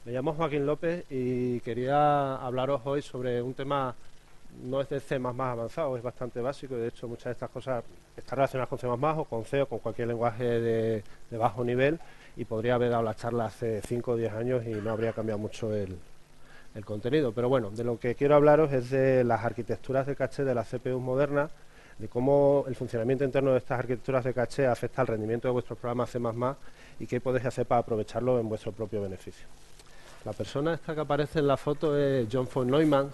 Me llamo Joaquín López y quería hablaros hoy sobre un tema, no es de C++ avanzado, es bastante básico. De hecho, muchas de estas cosas están relacionadas con C++ o con C o con cualquier lenguaje de bajo nivel, y podría haber dado la charla hace 5 o 10 años y no habría cambiado mucho el contenido. Pero bueno, de lo que quiero hablaros es de las arquitecturas de caché de las CPU modernas, de cómo el funcionamiento interno de estas arquitecturas de caché afecta al rendimiento de vuestros programas C++ y qué podéis hacer para aprovecharlo en vuestro propio beneficio. La persona esta que aparece en la foto es John von Neumann.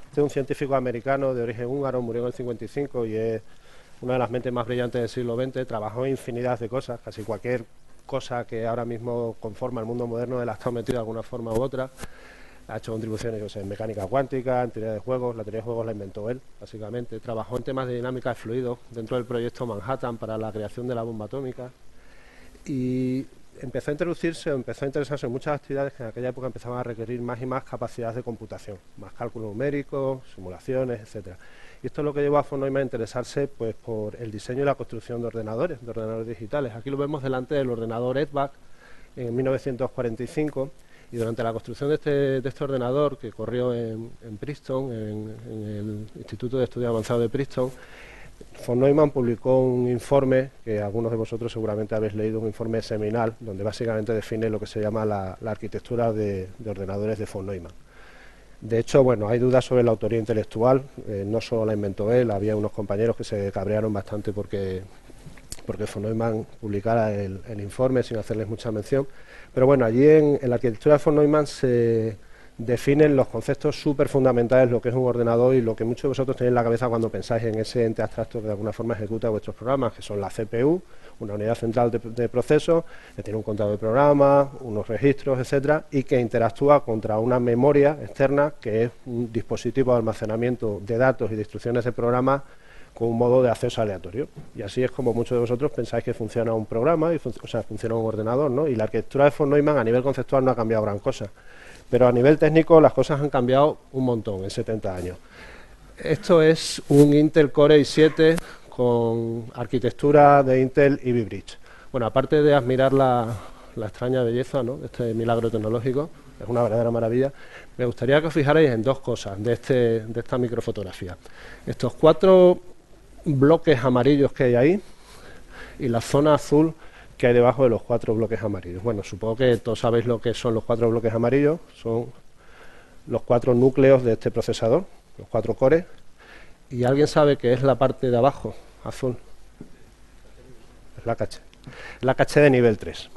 Este es un científico americano de origen húngaro, murió en el 55 y es una de las mentes más brillantes del siglo XX. Trabajó en infinidad de cosas, casi cualquier cosa que ahora mismo conforma el mundo moderno, él ha estado metido de alguna forma u otra. Ha hecho contribuciones en mecánica cuántica, en teoría de juegos. La teoría de juegos la inventó él, básicamente. Trabajó en temas de dinámica de fluidos dentro del proyecto Manhattan para la creación de la bomba atómica. Y empezó a introducirse o empezó a interesarse en muchas actividades que en aquella época empezaban a requerir más y más capacidades de computación, más cálculo numérico, simulaciones, etcétera. Y esto es lo que llevó a von Neumann a interesarse pues, por el diseño y la construcción de ordenadores digitales. Aquí lo vemos delante del ordenador EDVAC en 1945, y durante la construcción de este ordenador, que corrió en Princeton, en el Instituto de Estudios Avanzados de Princeton, von Neumann publicó un informe que algunos de vosotros seguramente habéis leído, un informe seminal, donde básicamente define lo que se llama la arquitectura de ordenadores de von Neumann. De hecho, bueno, hay dudas sobre la autoría intelectual, no solo la inventó él, había unos compañeros que se cabrearon bastante porque von Neumann publicara el informe sin hacerles mucha mención. Pero bueno, allí en la arquitectura de von Neumann se definen los conceptos súper fundamentales, lo que es un ordenador y lo que muchos de vosotros tenéis en la cabeza cuando pensáis en ese ente abstracto que de alguna forma ejecuta vuestros programas, que son la CPU, una unidad central de proceso, que tiene un contador de programas, unos registros, etcétera, y que interactúa contra una memoria externa, que es un dispositivo de almacenamiento de datos y de instrucciones de programa con un modo de acceso aleatorio. Y así es como muchos de vosotros pensáis que funciona un programa, funciona un ordenador, ¿no? Y la arquitectura de von Neumann a nivel conceptual no ha cambiado gran cosa, pero a nivel técnico las cosas han cambiado un montón en 70 años. Esto es un Intel Core i7 con arquitectura de Intel Ivy Bridge. Bueno, aparte de admirar la extraña belleza, ¿no?, de este milagro tecnológico, es una verdadera maravilla, me gustaría que os fijarais en dos cosas de esta microfotografía. Estos 4 bloques amarillos que hay ahí y la zona azul que hay debajo de los 4 bloques amarillos. Bueno, supongo que todos sabéis lo que son los 4 bloques amarillos. Son los 4 núcleos de este procesador, los 4 cores. ¿Y alguien sabe qué es la parte de abajo, azul? Es la caché. La caché de nivel 3.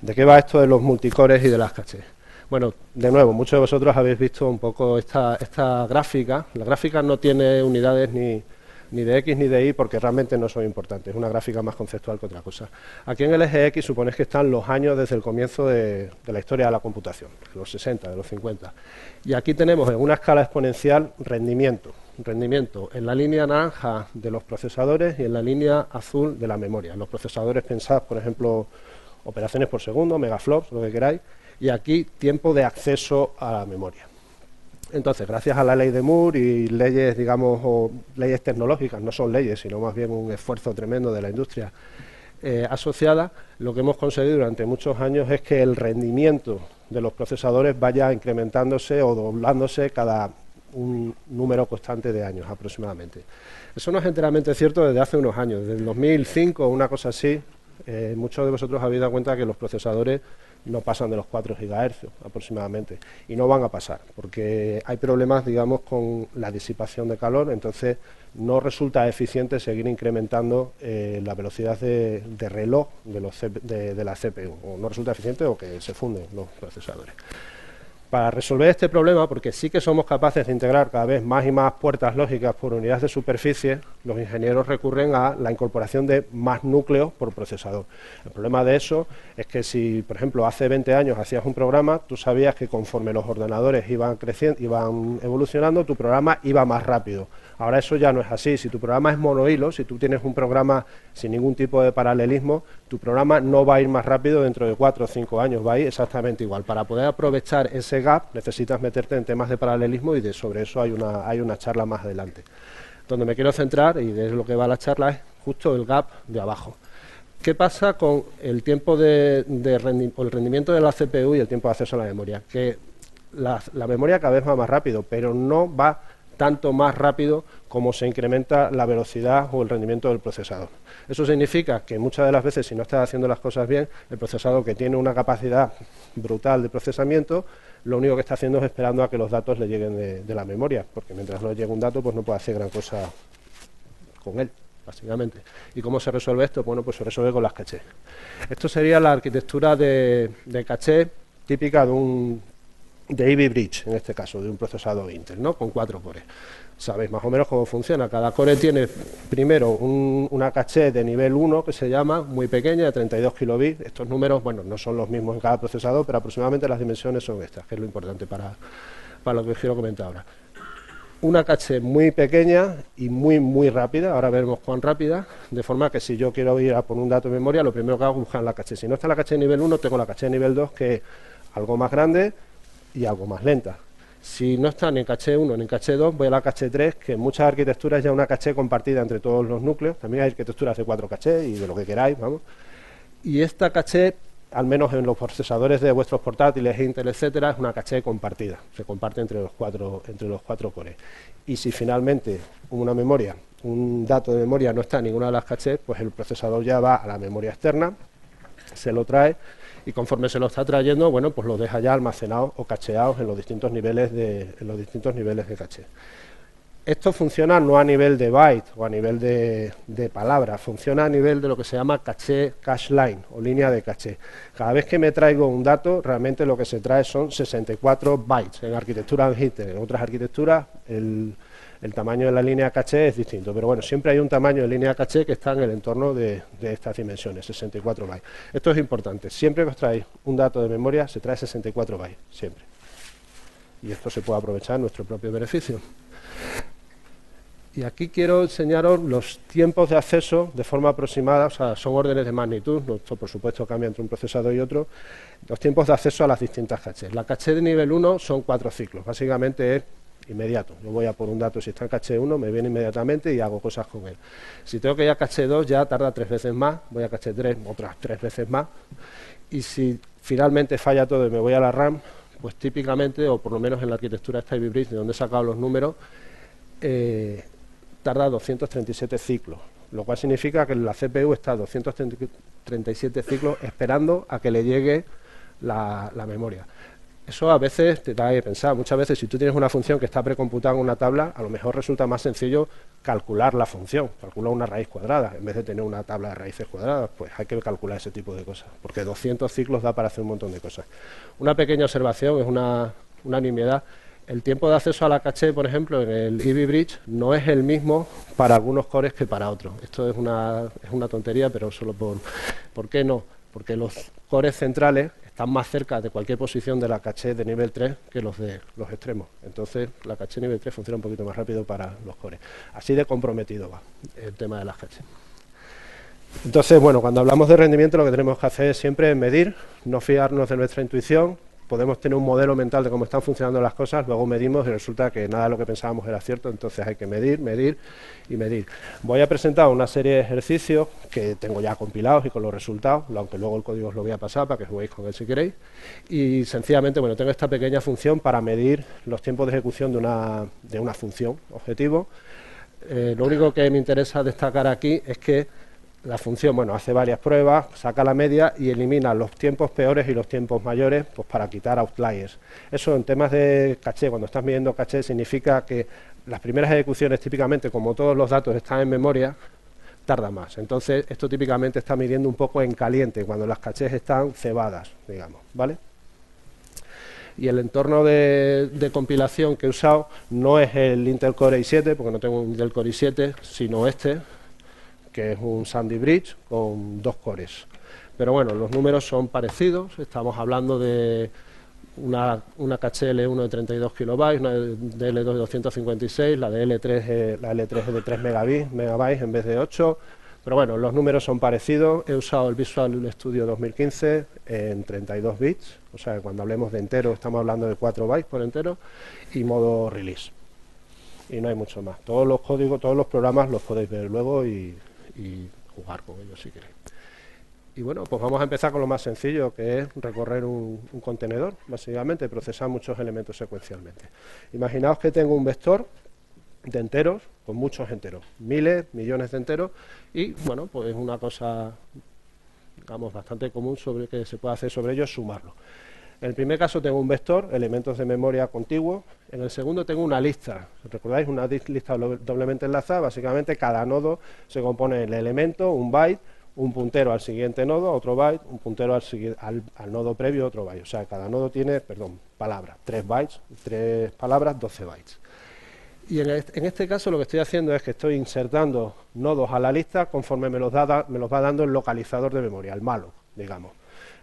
¿De qué va esto de los multicores y de las cachés? Bueno, de nuevo, muchos de vosotros habéis visto un poco esta gráfica. La gráfica no tiene unidades ni de X ni de Y porque realmente no son importantes, es una gráfica más conceptual que otra cosa. Aquí en el eje X suponéis que están los años desde el comienzo de la historia de la computación, de los 60, de los 50. Y aquí tenemos en una escala exponencial rendimiento en la línea naranja de los procesadores y en la línea azul de la memoria. En los procesadores pensad, por ejemplo, operaciones por segundo, megaflops, lo que queráis, y aquí tiempo de acceso a la memoria. Entonces, gracias a la ley de Moore y leyes, digamos, o leyes tecnológicas, no son leyes, sino más bien un esfuerzo tremendo de la industria asociada, lo que hemos conseguido durante muchos años es que el rendimiento de los procesadores vaya incrementándose o doblándose cada un número constante de años aproximadamente. Eso no es enteramente cierto desde hace unos años, desde el 2005 o una cosa así. Muchos de vosotros habéis dado cuenta que los procesadores no pasan de los 4 GHz aproximadamente, y no van a pasar, porque hay problemas, digamos, con la disipación de calor, entonces no resulta eficiente seguir incrementando la velocidad de reloj de la CPU, o no resulta eficiente o que se funden los procesadores. Para resolver este problema, porque sí que somos capaces de integrar cada vez más y más puertas lógicas por unidades de superficie, los ingenieros recurren a la incorporación de más núcleos por procesador. El problema de eso es que si, por ejemplo, hace 20 años hacías un programa, tú sabías que conforme los ordenadores iban creciendo, iban evolucionando, tu programa iba más rápido. Ahora eso ya no es así. Si tu programa es monohilo, si tú tienes un programa sin ningún tipo de paralelismo, tu programa no va a ir más rápido dentro de 4 o 5 años, va a ir exactamente igual. Para poder aprovechar ese gap necesitas meterte en temas de paralelismo y sobre eso hay una charla más adelante. Donde me quiero centrar, y de lo que va la charla, es justo el gap de abajo. ¿Qué pasa con el tiempo o el rendimiento de la CPU y el tiempo de acceso a la memoria? Que la memoria cada vez va más rápido, pero no va tanto más rápido como se incrementa la velocidad o el rendimiento del procesador. Eso significa que muchas de las veces, si no estás haciendo las cosas bien, el procesador, que tiene una capacidad brutal de procesamiento, lo único que está haciendo es esperando a que los datos le lleguen de la memoria, porque mientras no le llegue un dato, pues no puede hacer gran cosa con él, básicamente. ¿Y cómo se resuelve esto? Bueno, pues se resuelve con las cachés. Esto sería la arquitectura de caché típica de Ivy Bridge, en este caso, de un procesador Intel, ¿no? Con 4 cores. Sabéis más o menos cómo funciona. Cada core tiene primero una caché de nivel 1, que se llama, muy pequeña, de 32 kilobits. Estos números, bueno, no son los mismos en cada procesador, pero aproximadamente las dimensiones son estas, que es lo importante para lo que os quiero comentar ahora. Una caché muy pequeña y muy rápida, ahora veremos cuán rápida, de forma que si yo quiero ir a por un dato de memoria, lo primero que hago es buscar la caché. Si no está la caché de nivel 1, tengo la caché de nivel 2, que es algo más grande y algo más lenta. Si no está ni en caché 1 ni en caché 2, voy a la caché 3, que en muchas arquitecturas ya es una caché compartida entre todos los núcleos. También hay arquitecturas de 4 cachés y de lo que queráis, vamos. Y esta caché, al menos en los procesadores de vuestros portátiles, Intel, etcétera, es una caché compartida. Se comparte entre los cuatro cores. Y si finalmente un dato de memoria no está en ninguna de las cachés, pues el procesador ya va a la memoria externa, se lo trae, y conforme se lo está trayendo, bueno, pues lo deja ya almacenados o cacheados en los distintos niveles de caché. Esto funciona no a nivel de byte o a nivel de palabras, funciona a nivel de lo que se llama cache line o línea de caché. Cada vez que me traigo un dato, realmente lo que se trae son 64 bytes. En arquitectura Intel, en otras arquitecturas, el tamaño de la línea caché es distinto, pero bueno, siempre hay un tamaño de línea caché que está en el entorno de estas dimensiones, 64 bytes. Esto es importante, siempre que os traéis un dato de memoria se trae 64 bytes, siempre. Y esto se puede aprovechar en nuestro propio beneficio. Y aquí quiero enseñaros los tiempos de acceso de forma aproximada, o sea, son órdenes de magnitud, esto por supuesto cambia entre un procesador y otro, los tiempos de acceso a las distintas cachés. La caché de nivel 1 son 4 ciclos, básicamente es inmediato. Yo voy a por un dato, si está en caché 1, me viene inmediatamente y hago cosas con él. Si tengo que ir a caché 2, ya tarda 3 veces más, voy a caché 3, otras 3 veces más. Y si finalmente falla todo y me voy a la RAM, pues típicamente, o por lo menos en la arquitectura esta Ivy Bridge, de donde he sacado los números, tarda 237 ciclos, lo cual significa que la CPU está 237 ciclos esperando a que le llegue la memoria. Eso a veces te da que pensar. Muchas veces, si tú tienes una función que está precomputada en una tabla, a lo mejor resulta más sencillo calcular la función, calcular una raíz cuadrada, en vez de tener una tabla de raíces cuadradas, pues hay que calcular ese tipo de cosas, porque 200 ciclos da para hacer un montón de cosas. Una pequeña observación, es una nimiedad. El tiempo de acceso a la caché, por ejemplo, en el Ivy Bridge no es el mismo para algunos cores que para otros. Esto es una tontería, pero solo ¿por qué no? Porque los cores centrales están más cerca de cualquier posición de la caché de nivel 3 que los de los extremos. Entonces, la caché nivel 3 funciona un poquito más rápido para los cores. Así de comprometido va el tema de las cachés. Entonces, bueno, cuando hablamos de rendimiento, lo que tenemos que hacer siempre es medir, no fiarnos de nuestra intuición. Podemos tener un modelo mental de cómo están funcionando las cosas, luego medimos y resulta que nada de lo que pensábamos era cierto, entonces hay que medir y medir. Voy a presentar una serie de ejercicios que tengo ya compilados y con los resultados, aunque luego el código os lo voy a pasar para que juguéis con él si queréis, y sencillamente, bueno, tengo esta pequeña función para medir los tiempos de ejecución de una función objetivo. Lo único que me interesa destacar aquí es que la función, bueno, hace varias pruebas, saca la media y elimina los tiempos peores y los tiempos mayores, pues para quitar outliers. Eso en temas de caché, cuando estás midiendo caché, significa que las primeras ejecuciones, típicamente, como todos los datos están en memoria, tarda más. Entonces, esto típicamente está midiendo un poco en caliente, cuando las cachés están cebadas, digamos, ¿vale? Y el entorno de compilación que he usado no es el Intel Core i7, porque no tengo un Intel Core i7, sino este, que es un Sandy Bridge con 2 cores. Pero bueno, los números son parecidos, estamos hablando de una caché L1 de 32 kilobytes, una de L2 de 256, la de L3 es de 3 megabytes en vez de 8, pero bueno, los números son parecidos. He usado el Visual Studio 2015 en 32 bits, o sea, cuando hablemos de entero estamos hablando de 4 bytes por entero, y modo release. Y no hay mucho más. Todos los códigos, todos los programas los podéis ver luego y jugar con ellos si queréis. Y bueno, pues vamos a empezar con lo más sencillo, que es recorrer un contenedor, básicamente, procesar muchos elementos secuencialmente. Imaginaos que tengo un vector de enteros, con muchos enteros, miles, millones de enteros, y bueno, pues es una cosa, digamos, bastante común sobre que se puede hacer sobre ello, es sumarlo. En el primer caso tengo un vector, elementos de memoria contiguos. En el segundo tengo una lista. ¿Recordáis? Una lista doblemente enlazada. Básicamente cada nodo se compone del elemento, un byte, un puntero al siguiente nodo, otro byte, un puntero al nodo previo, otro byte. O sea, cada nodo tiene, palabras, 3 bytes, 3 palabras, 12 bytes. Y en este caso lo que estoy haciendo es que estoy insertando nodos a la lista conforme me los va dando el localizador de memoria, el malloc, digamos.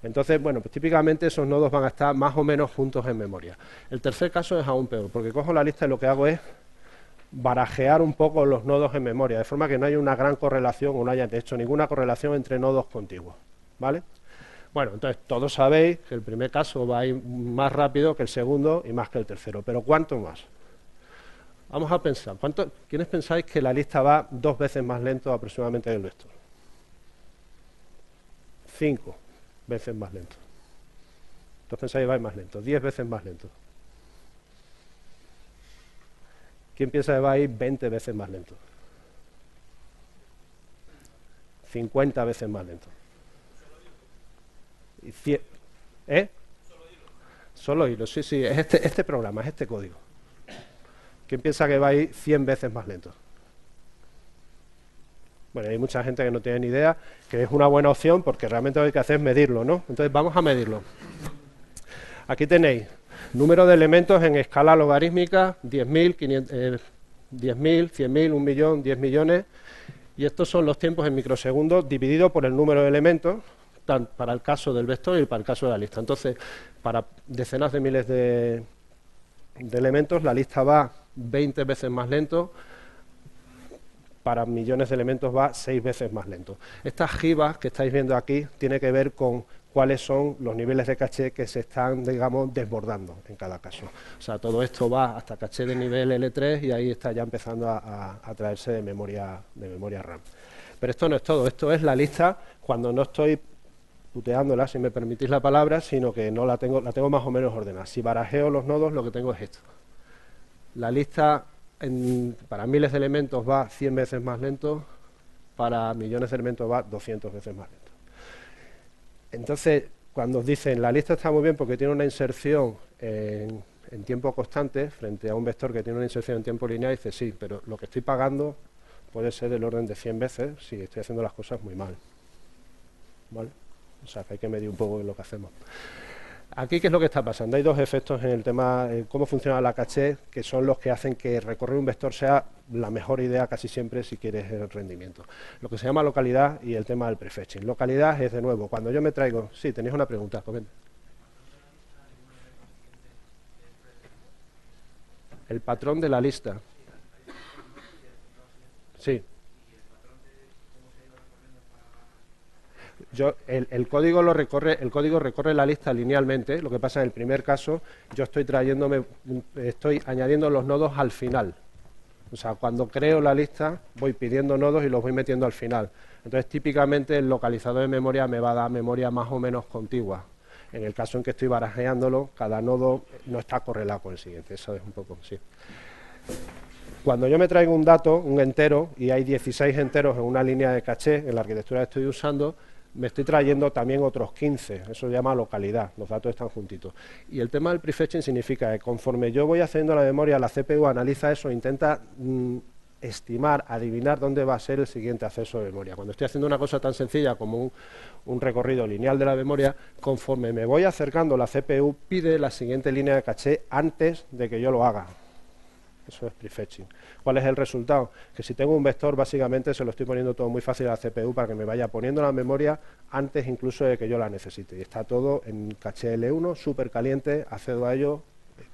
Entonces, bueno, pues típicamente esos nodos van a estar más o menos juntos en memoria. El tercer caso es aún peor, porque cojo la lista y lo que hago es barajear un poco los nodos en memoria, de forma que no haya una gran correlación o no haya, de hecho, ninguna correlación entre nodos contiguos, ¿vale? Bueno, entonces todos sabéis que el primer caso va a ir más rápido que el segundo y más que el tercero, pero ¿cuánto más? Vamos a pensar, ¿quiénes pensáis que la lista va 2 veces más lento aproximadamente que el vector? 5 veces más lento. Entonces pensáis que va más lento, 10 veces más lento. ¿Quién piensa que va a ir 20 veces más lento? 50 veces más lento. Y Solo hilo, sí, es este programa, es este código. ¿Quién piensa que va a ir 100 veces más lento? Bueno, hay mucha gente que no tiene ni idea, que es una buena opción porque realmente lo que hay que hacer es medirlo, ¿no? Entonces vamos a medirlo. Aquí tenéis número de elementos en escala logarítmica, 10.000, 10.000, 100.000, 1 millón, 10 millones, y estos son los tiempos en microsegundos dividido por el número de elementos, tanto para el caso del vector y para el caso de la lista. Entonces, para decenas de miles de elementos, la lista va 20 veces más lento, para millones de elementos va 6 veces más lento. Estas jibas que estáis viendo aquí tiene que ver con cuáles son los niveles de caché que se están, digamos, desbordando en cada caso. O sea, todo esto va hasta caché de nivel L3 y ahí está ya empezando a traerse de memoria RAM. Pero esto no es todo, esto es la lista cuando no estoy puteándola, si me permitís la palabra, sino que no la tengo más o menos ordenada. Si barajeo los nodos, lo que tengo es esto. La lista para miles de elementos va 100 veces más lento, para millones de elementos va 200 veces más lento. Entonces, cuando os dicen la lista está muy bien porque tiene una inserción en tiempo constante frente a un vector que tiene una inserción en tiempo lineal, dice sí, pero lo que estoy pagando puede ser del orden de 100 veces si estoy haciendo las cosas muy mal. ¿Vale? O sea, que hay que medir un poco lo que hacemos. Aquí, ¿qué es lo que está pasando? Hay dos efectos en el tema de cómo funciona la caché, que son los que hacen que recorrer un vector sea la mejor idea casi siempre si quieres el rendimiento. Lo que se llama localidad y el tema del prefetching. Localidad es, de nuevo, cuando yo me traigo... Sí, tenéis una pregunta, comenta. El patrón de la lista. Sí. El código recorre la lista linealmente. Lo que pasa en el primer caso, yo estoy añadiendo los nodos al final. O sea, cuando creo la lista, voy pidiendo nodos y los voy metiendo al final. Entonces, típicamente, el localizador de memoria me va a dar memoria más o menos contigua. En el caso en que estoy barajeándolo, cada nodo no está correlado con el siguiente. Eso es un poco, sí. Cuando yo me traigo un dato, un entero, y hay 16 enteros en una línea de caché, en la arquitectura que estoy usando, me estoy trayendo también otros 15, eso se llama localidad, los datos están juntitos. Y el tema del prefetching significa que conforme yo voy haciendo la memoria, la CPU analiza eso e intenta estimar, adivinar dónde va a ser el siguiente acceso de memoria. Cuando estoy haciendo una cosa tan sencilla como un recorrido lineal de la memoria, conforme me voy acercando, la CPU pide la siguiente línea de caché antes de que yo lo haga. Eso es prefetching. ¿Cuál es el resultado? Que si tengo un vector, básicamente se lo estoy poniendo todo muy fácil a la CPU para que me vaya poniendo la memoria antes incluso de que yo la necesite. Y está todo en caché L1, súper caliente, accedo a ello,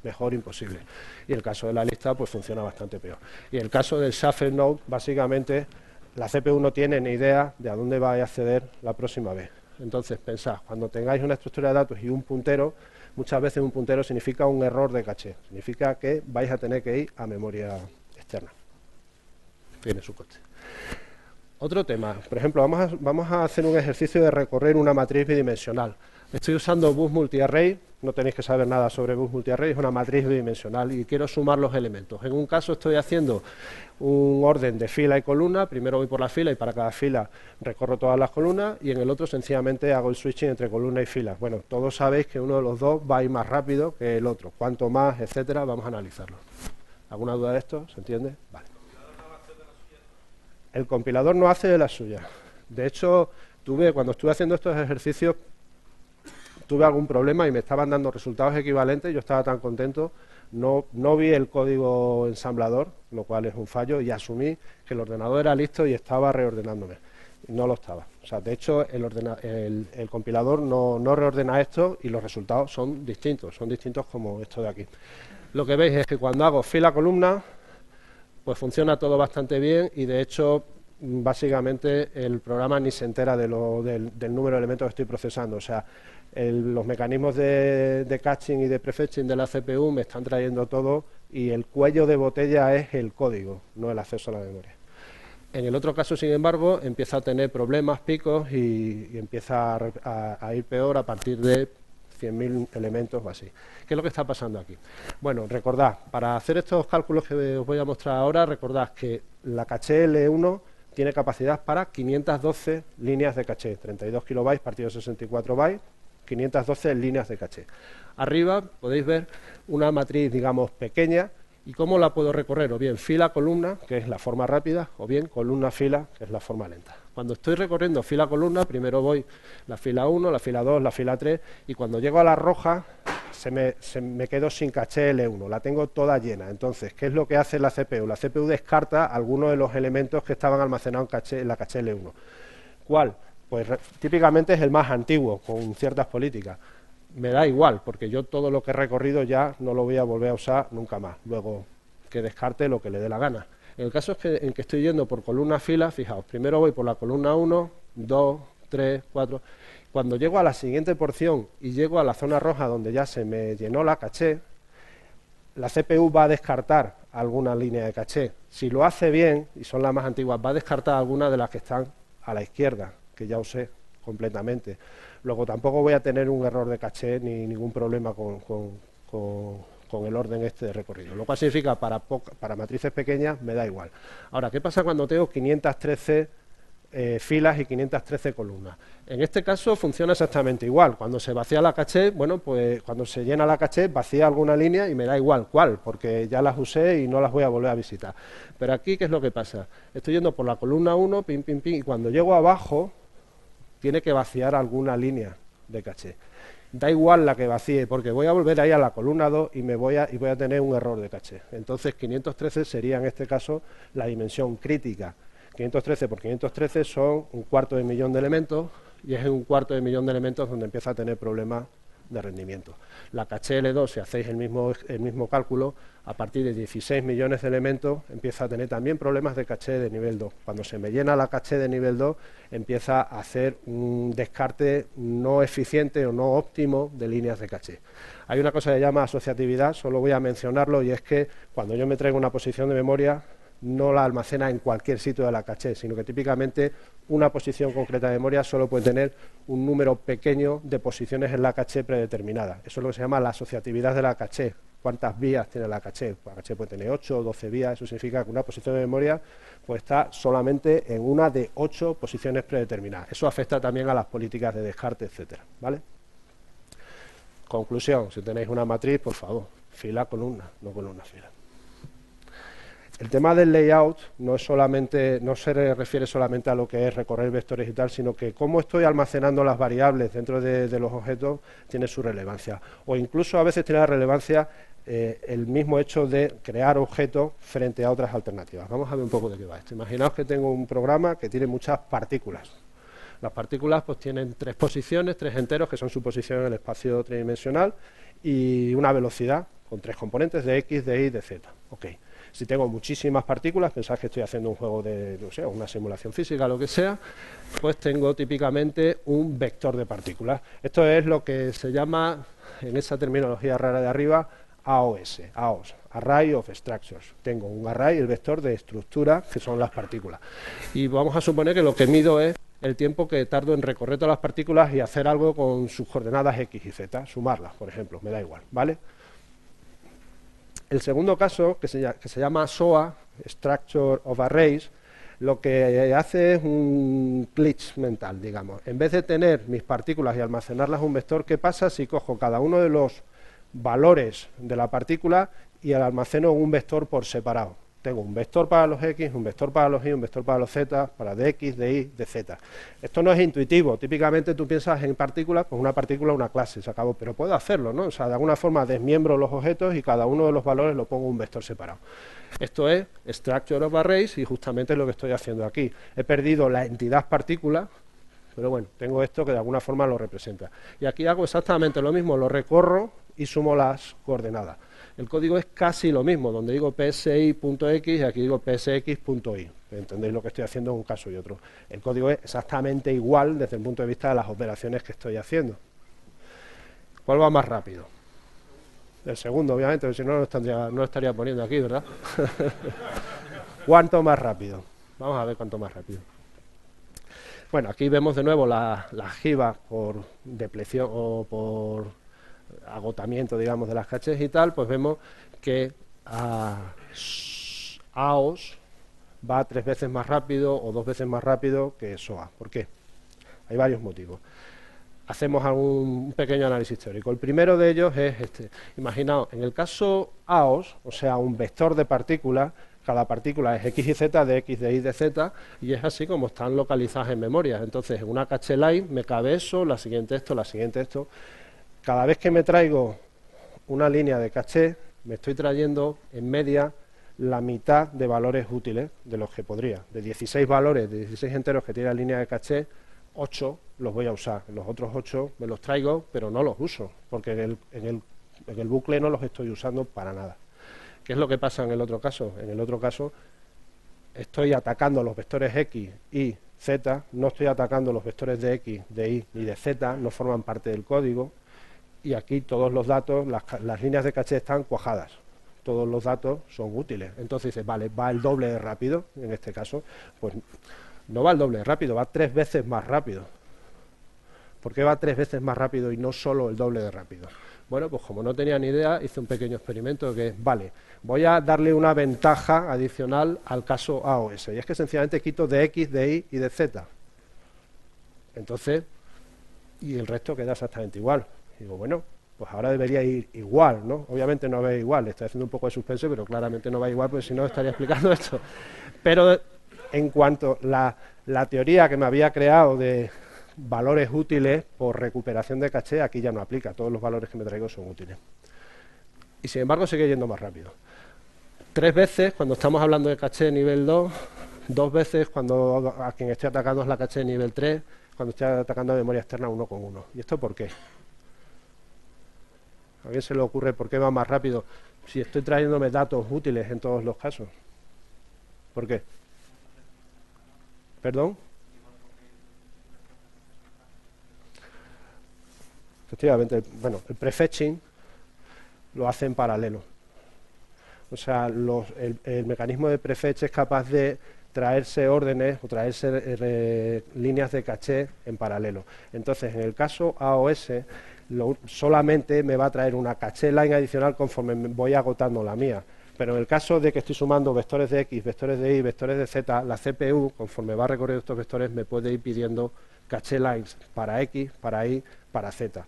mejor imposible. Y el caso de la lista, pues funciona bastante peor. Y el caso del shuffle node, básicamente, la CPU no tiene ni idea de a dónde va a acceder la próxima vez. Entonces, pensad, cuando tengáis una estructura de datos y un puntero, muchas veces un puntero significa un error de caché, significa que vais a tener que ir a memoria externa. Tiene su coste. Otro tema, por ejemplo, vamos a hacer un ejercicio de recorrer una matriz bidimensional. Estoy usando Bus Multiarray, no tenéis que saber nada sobre Bus Multiarray, es una matriz bidimensional y quiero sumar los elementos. En un caso estoy haciendo un orden de fila y columna, primero voy por la fila y para cada fila recorro todas las columnas, y en el otro sencillamente hago el switching entre columna y fila. Bueno, todos sabéis que uno de los dos va a ir más rápido que el otro, cuanto más, etcétera, vamos a analizarlo. ¿Alguna duda de esto? ¿Se entiende? Vale. El compilador no hace de la suya. De hecho, cuando estuve haciendo estos ejercicios, tuve algún problema y me estaban dando resultados equivalentes, yo estaba tan contento, no vi el código ensamblador, lo cual es un fallo, y asumí que el ordenador era listo y estaba reordenándome. Y no lo estaba. O sea, de hecho, el compilador no reordena esto y los resultados son distintos como esto de aquí. Lo que veis es que cuando hago fila-columna, pues funciona todo bastante bien y de hecho básicamente el programa ni se entera del número de elementos que estoy procesando. O sea, los mecanismos de caching y de prefetching de la CPU me están trayendo todo y el cuello de botella es el código, no el acceso a la memoria. En el otro caso, sin embargo, empieza a tener problemas, picos y empieza a ir peor a partir de 100.000 elementos o así. ¿Qué es lo que está pasando aquí? Bueno, recordad, para hacer estos cálculos que os voy a mostrar ahora, recordad que la caché L1 tiene capacidad para 512 líneas de caché, 32 kilobytes partido 64 bytes, 512 líneas de caché. Arriba podéis ver una matriz, digamos, pequeña, y cómo la puedo recorrer, o bien fila-columna, que es la forma rápida, o bien columna-fila, que es la forma lenta. Cuando estoy recorriendo fila-columna, primero voy la fila 1, la fila 2, la fila 3, y cuando llego a la roja, me quedo sin caché L1, la tengo toda llena. Entonces, ¿qué es lo que hace la CPU? La CPU descarta algunos de los elementos que estaban almacenados en la caché L1. ¿Cuál? Pues típicamente es el más antiguo, con ciertas políticas. Me da igual, porque yo todo lo que he recorrido ya no lo voy a volver a usar nunca más. Luego, que descarte lo que le dé la gana. En el caso en que estoy yendo por columna-fila, fijaos, primero voy por la columna 1, 2, 3, 4... Cuando llego a la siguiente porción y llego a la zona roja donde ya se me llenó la caché, la CPU va a descartar alguna línea de caché. Si lo hace bien, y son las más antiguas, va a descartar algunas de las que están a la izquierda, que ya usé completamente. Luego tampoco voy a tener un error de caché ni ningún problema con el orden este de recorrido. Lo cual significa para matrices pequeñas me da igual. Ahora, ¿qué pasa cuando tengo 513 filas y 513 columnas? En este caso funciona exactamente igual. Cuando se vacía la caché, bueno, pues cuando se llena la caché, vacía alguna línea y me da igual cuál, porque ya las usé y no las voy a volver a visitar. Pero aquí, ¿qué es lo que pasa? Estoy yendo por la columna 1, pim, pim, pim, y cuando llego abajo, tiene que vaciar alguna línea de caché. Da igual la que vacíe, porque voy a volver ahí a la columna 2 y voy a tener un error de caché. Entonces, 513 sería en este caso la dimensión crítica. 513 por 513 son 1/4 de elementos, y es en 1/4 de elementos donde empieza a tener problemas de rendimiento. La caché L2, si hacéis el mismo cálculo, a partir de 16 millones de elementos empieza a tener también problemas de caché de nivel 2. Cuando se me llena la caché de nivel 2, empieza a hacer un descarte no eficiente o no óptimo de líneas de caché. Hay una cosa que se llama asociatividad, solo voy a mencionarlo, y es que cuando yo me traigo una posición de memoria, no la almacena en cualquier sitio de la caché, sino que típicamente una posición concreta de memoria solo puede tener un número pequeño de posiciones en la caché predeterminada. Eso es lo que se llama la asociatividad de la caché. ¿Cuántas vías tiene la caché? La caché puede tener 8 o 12 vías, eso significa que una posición de memoria pues está solamente en una de 8 posiciones predeterminadas. Eso afecta también a las políticas de descarte, etcétera, ¿vale? Conclusión, si tenéis una matriz, por favor, fila, columna, no columna, fila. El tema del layout no se refiere solamente a lo que es recorrer vectores y tal, sino que cómo estoy almacenando las variables dentro de los objetos tiene su relevancia. O incluso a veces tiene la relevancia el mismo hecho de crear objetos frente a otras alternativas. Vamos a ver un poco de qué va esto. Imaginaos que tengo un programa que tiene muchas partículas. Las partículas pues tienen 3 posiciones, 3 enteros, que son su posición en el espacio tridimensional, y una velocidad con 3 componentes de x, de y, de z. Okay. Si tengo muchísimas partículas, pensad que estoy haciendo un juego de, no sé, una simulación física, lo que sea, pues tengo típicamente un vector de partículas. Esto es lo que se llama, en esa terminología rara de arriba, AOS, Array of Structures. Tengo un array, el vector de estructura, que son las partículas. Y vamos a suponer que lo que mido es el tiempo que tardo en recorrer todas las partículas y hacer algo con sus coordenadas X y Z, sumarlas, por ejemplo, me da igual, ¿vale? El segundo caso, que se llama SOA, Structure of Arrays, lo que hace es un glitch mental, digamos. En vez de tener mis partículas y almacenarlas en un vector, ¿qué pasa si cojo cada uno de los valores de la partícula y el almaceno en un vector por separado? Tengo un vector para los X, un vector para los Y, un vector para los Z, para de X, de Y, de Z. Esto no es intuitivo. Típicamente tú piensas en partículas, pues una partícula, una clase, se acabó. Pero puedo hacerlo, ¿no? O sea, de alguna forma desmiembro los objetos y cada uno de los valores lo pongo en un vector separado. Esto es Structure of Arrays y justamente es lo que estoy haciendo aquí. He perdido la entidad partícula, pero bueno, tengo esto que de alguna forma lo representa. Y aquí hago exactamente lo mismo, lo recorro y sumo las coordenadas. El código es casi lo mismo, donde digo psi.x y aquí digo psx.y. ¿Entendéis lo que estoy haciendo en un caso y otro? El código es exactamente igual desde el punto de vista de las operaciones que estoy haciendo. ¿Cuál va más rápido? El segundo, obviamente, porque si no, no lo estaría poniendo aquí, ¿verdad? ¿Cuánto más rápido? Vamos a ver cuánto más rápido. Bueno, aquí vemos de nuevo la jiba por depleción o por agotamiento, digamos, de las cachés y tal, pues vemos que AOS va 3 veces más rápido o 2 veces más rápido que SOA. ¿Por qué? Hay varios motivos. Hacemos un pequeño análisis teórico. El primero de ellos es este. Imaginaos, en el caso AOS, o sea, un vector de partículas, cada partícula es X y Z, de X, de Y, de Z, y es así como están localizadas en memoria. Entonces, en una caché line me cabe eso, la siguiente esto, la siguiente esto. Cada vez que me traigo una línea de caché, me estoy trayendo en media la mitad de valores útiles de los que podría. De 16 valores, de 16 enteros que tiene la línea de caché, 8 los voy a usar. Los otros 8 me los traigo, pero no los uso, porque en el bucle no los estoy usando para nada. ¿Qué es lo que pasa en el otro caso? En el otro caso estoy atacando los vectores X, Y, Z, no estoy atacando los vectores de X, de Y ni de Z, no forman parte del código. Y aquí todos los datos, las líneas de caché están cuajadas, todos los datos son útiles. Entonces dice, vale, va el doble de rápido, en este caso, pues no va el doble de rápido, va 3 veces más rápido. ¿Por qué va 3 veces más rápido y no solo el doble de rápido? Bueno, pues como no tenía ni idea, hice un pequeño experimento que es, vale, voy a darle una ventaja adicional al caso AOS, y es que sencillamente quito de X, de Y y de Z. Entonces, y el resto queda exactamente igual. Digo, bueno, pues ahora debería ir igual, ¿no? Obviamente no va igual, estoy haciendo un poco de suspense, pero claramente no va igual, porque si no estaría explicando esto. Pero en cuanto a la teoría que me había creado de valores útiles por recuperación de caché, aquí ya no aplica, todos los valores que me traigo son útiles. Y sin embargo sigue yendo más rápido. 3 veces cuando estamos hablando de caché nivel 2, 2 veces cuando a quien estoy atacando es la caché nivel 3, cuando estoy atacando a memoria externa 1,1. ¿Y esto por qué? ¿A alguien se le ocurre por qué va más rápido si estoy trayéndome datos útiles en todos los casos? ¿Por qué? ¿Perdón? Efectivamente, bueno, el prefetching lo hace en paralelo. O sea, el mecanismo de prefetch es capaz de traerse órdenes o traerse líneas de caché en paralelo. Entonces, en el caso AOS, solamente me va a traer una caché line adicional conforme voy agotando la mía. Pero en el caso de que estoy sumando vectores de X, vectores de Y, vectores de Z, la CPU, conforme va recorriendo estos vectores, me puede ir pidiendo caché lines para X, para Y, para Z,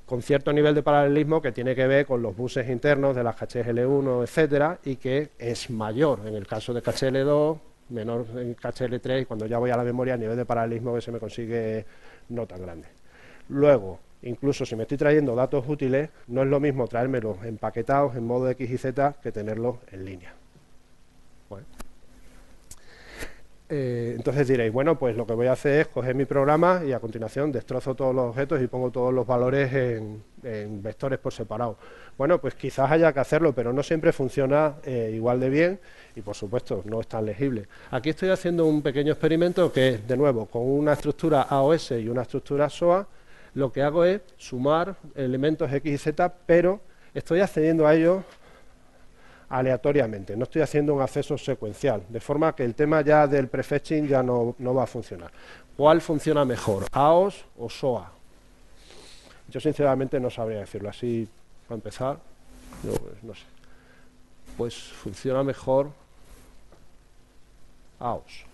con cierto nivel de paralelismo que tiene que ver con los buses internos de las cachés L1, etcétera, y que es mayor en el caso de caché L2, menor en caché L3, y cuando ya voy a la memoria, el nivel de paralelismo que se me consigue no tan grande. Luego, incluso si me estoy trayendo datos útiles, no es lo mismo traérmelos empaquetados en modo X y Z que tenerlos en línea. Bueno. Entonces diréis, bueno, pues lo que voy a hacer es coger mi programa y a continuación destrozo todos los objetos y pongo todos los valores en vectores por separado. Bueno, pues quizás haya que hacerlo, pero no siempre funciona igual de bien y, por supuesto, no es tan legible. Aquí estoy haciendo un pequeño experimento que, de nuevo, con una estructura AOS y una estructura SOA, lo que hago es sumar elementos X y Z, pero estoy accediendo a ellos aleatoriamente, no estoy haciendo un acceso secuencial, de forma que el tema ya del prefetching ya no va a funcionar. ¿Cuál funciona mejor, AOS o SOA? Yo sinceramente no sabría decirlo, así para empezar, pues, no sé. Pues funciona mejor AOS,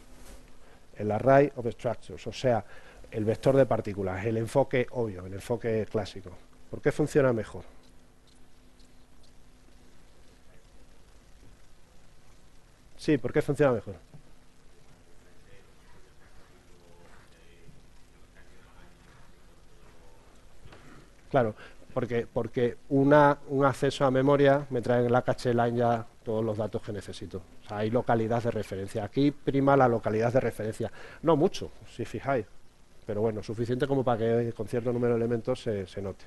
el Array of Structures, o sea, el vector de partículas, el enfoque obvio, el enfoque clásico. ¿Por qué funciona mejor? Sí, ¿por qué funciona mejor? Claro, porque un acceso a memoria me trae en la cache line ya todos los datos que necesito. O sea, hay localidad de referencia. Aquí prima la localidad de referencia. No mucho, si fijáis, pero bueno, suficiente como para que con cierto número de elementos se note.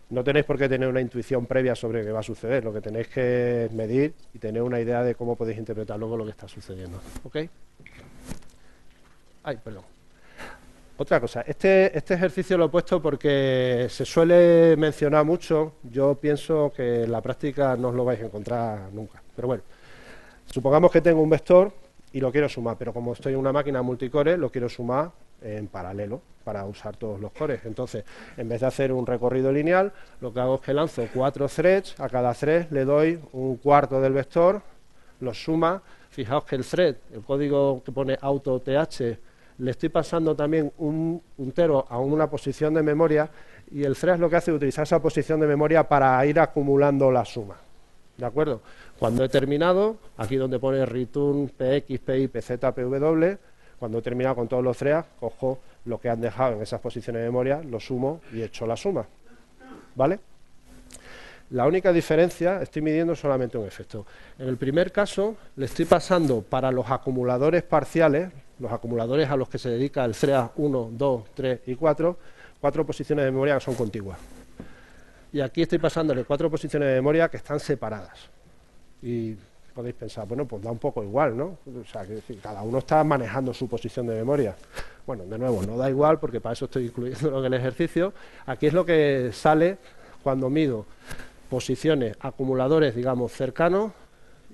No tenéis por qué tener una intuición previa sobre qué va a suceder, lo que tenéis que medir y tener una idea de cómo podéis interpretar luego lo que está sucediendo. ¿Ok? Ay, perdón. Otra cosa, este ejercicio lo he puesto porque se suele mencionar mucho, yo pienso que en la práctica no os lo vais a encontrar nunca, pero bueno, supongamos que tengo un vector y lo quiero sumar, pero como estoy en una máquina multicore, lo quiero sumar en paralelo para usar todos los cores. Entonces, en vez de hacer un recorrido lineal, lo que hago es que lanzo 4 threads, a cada thread le doy un cuarto del vector, los suma. Fijaos que el thread, el código que pone auto th, le estoy pasando también un puntero a una posición de memoria y el thread lo que hace es utilizar esa posición de memoria para ir acumulando la suma. ¿De acuerdo? Cuando he terminado, aquí donde pone return px, pi, pz, pw, cuando he terminado con todos los threads, cojo lo que han dejado en esas posiciones de memoria, lo sumo y echo la suma. ¿Vale? La única diferencia, estoy midiendo solamente un efecto. En el primer caso, le estoy pasando para los acumuladores parciales, los acumuladores a los que se dedica el thread 1, 2, 3 y 4, 4 posiciones de memoria que son contiguas. Y aquí estoy pasándole 4 posiciones de memoria que están separadas. Y podéis pensar, bueno, pues da un poco igual, ¿no? O sea, que cada uno está manejando su posición de memoria. Bueno, de nuevo, no da igual porque para eso estoy incluyéndolo en el ejercicio. Aquí es lo que sale cuando mido posiciones, acumuladores, digamos, cercanos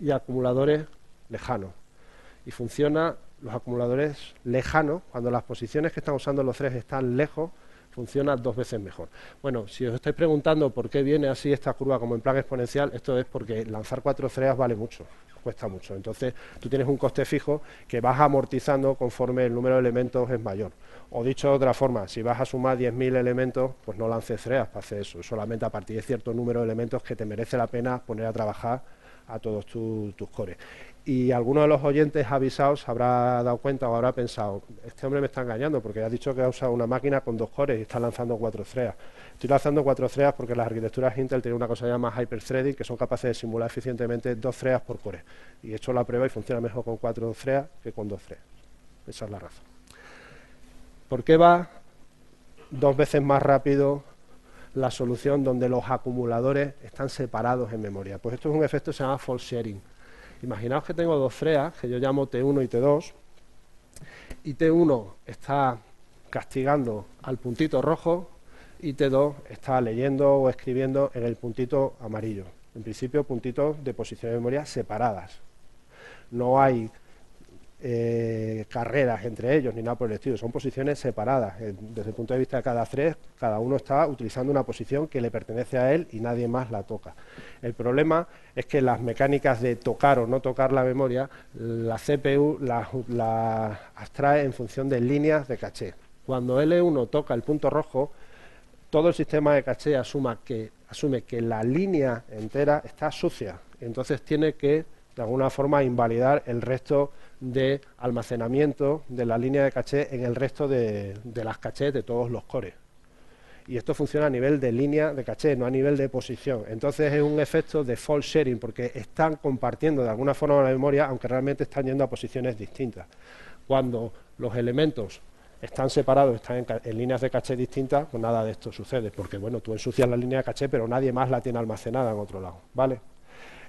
y acumuladores lejanos. Y funciona los acumuladores lejanos, cuando las posiciones que están usando los threads están lejos, funciona 2 veces mejor. Bueno, si os estáis preguntando por qué viene así esta curva como en plan exponencial, esto es porque lanzar 4 threads vale mucho, cuesta mucho. Entonces, tú tienes un coste fijo que vas amortizando conforme el número de elementos es mayor. O dicho de otra forma, si vas a sumar 10.000 elementos, pues no lances threads para hacer eso. Solamente a partir de cierto número de elementos que te merece la pena poner a trabajar a todos tus cores. Y alguno de los oyentes avisados se habrá dado cuenta o habrá pensado, este hombre me está engañando porque ha dicho que ha usado una máquina con 2 cores y está lanzando 4 threads. Estoy lanzando 4 threads porque las arquitecturas Intel tienen una cosa llamada hyperthreading, que son capaces de simular eficientemente 2 threads por core. Y he hecho la prueba y funciona mejor con 4 threads que con 2 threads. Esa es la razón. ¿Por qué va 2 veces más rápido la solución donde los acumuladores están separados en memoria? Pues esto es un efecto que se llama fault sharing. Imaginaos que tengo 2 threads, que yo llamo T1 y T2, y T1 está castigando al puntito rojo y T2 está leyendo o escribiendo en el puntito amarillo. En principio, puntitos de posiciones de memoria separadas. No hay carreras entre ellos ni nada por el estilo, son posiciones separadas. Desde el punto de vista de cada thread, cada uno está utilizando una posición que le pertenece a él y nadie más la toca. El problema es que las mecánicas de tocar o no tocar la memoria, la CPU la abstrae en función de líneas de caché. Cuando L1 toca el punto rojo, todo el sistema de caché asume que la línea entera está sucia, entonces tiene que de alguna forma invalidar el resto de almacenamiento de la línea de caché en el resto de las cachés de todos los cores. Y esto funciona a nivel de línea de caché, no a nivel de posición. Entonces es un efecto de fault sharing, porque están compartiendo de alguna forma la memoria, aunque realmente están yendo a posiciones distintas. Cuando los elementos están separados, están en líneas de caché distintas, pues nada de esto sucede, porque bueno, tú ensucias la línea de caché, pero nadie más la tiene almacenada en otro lado, ¿vale?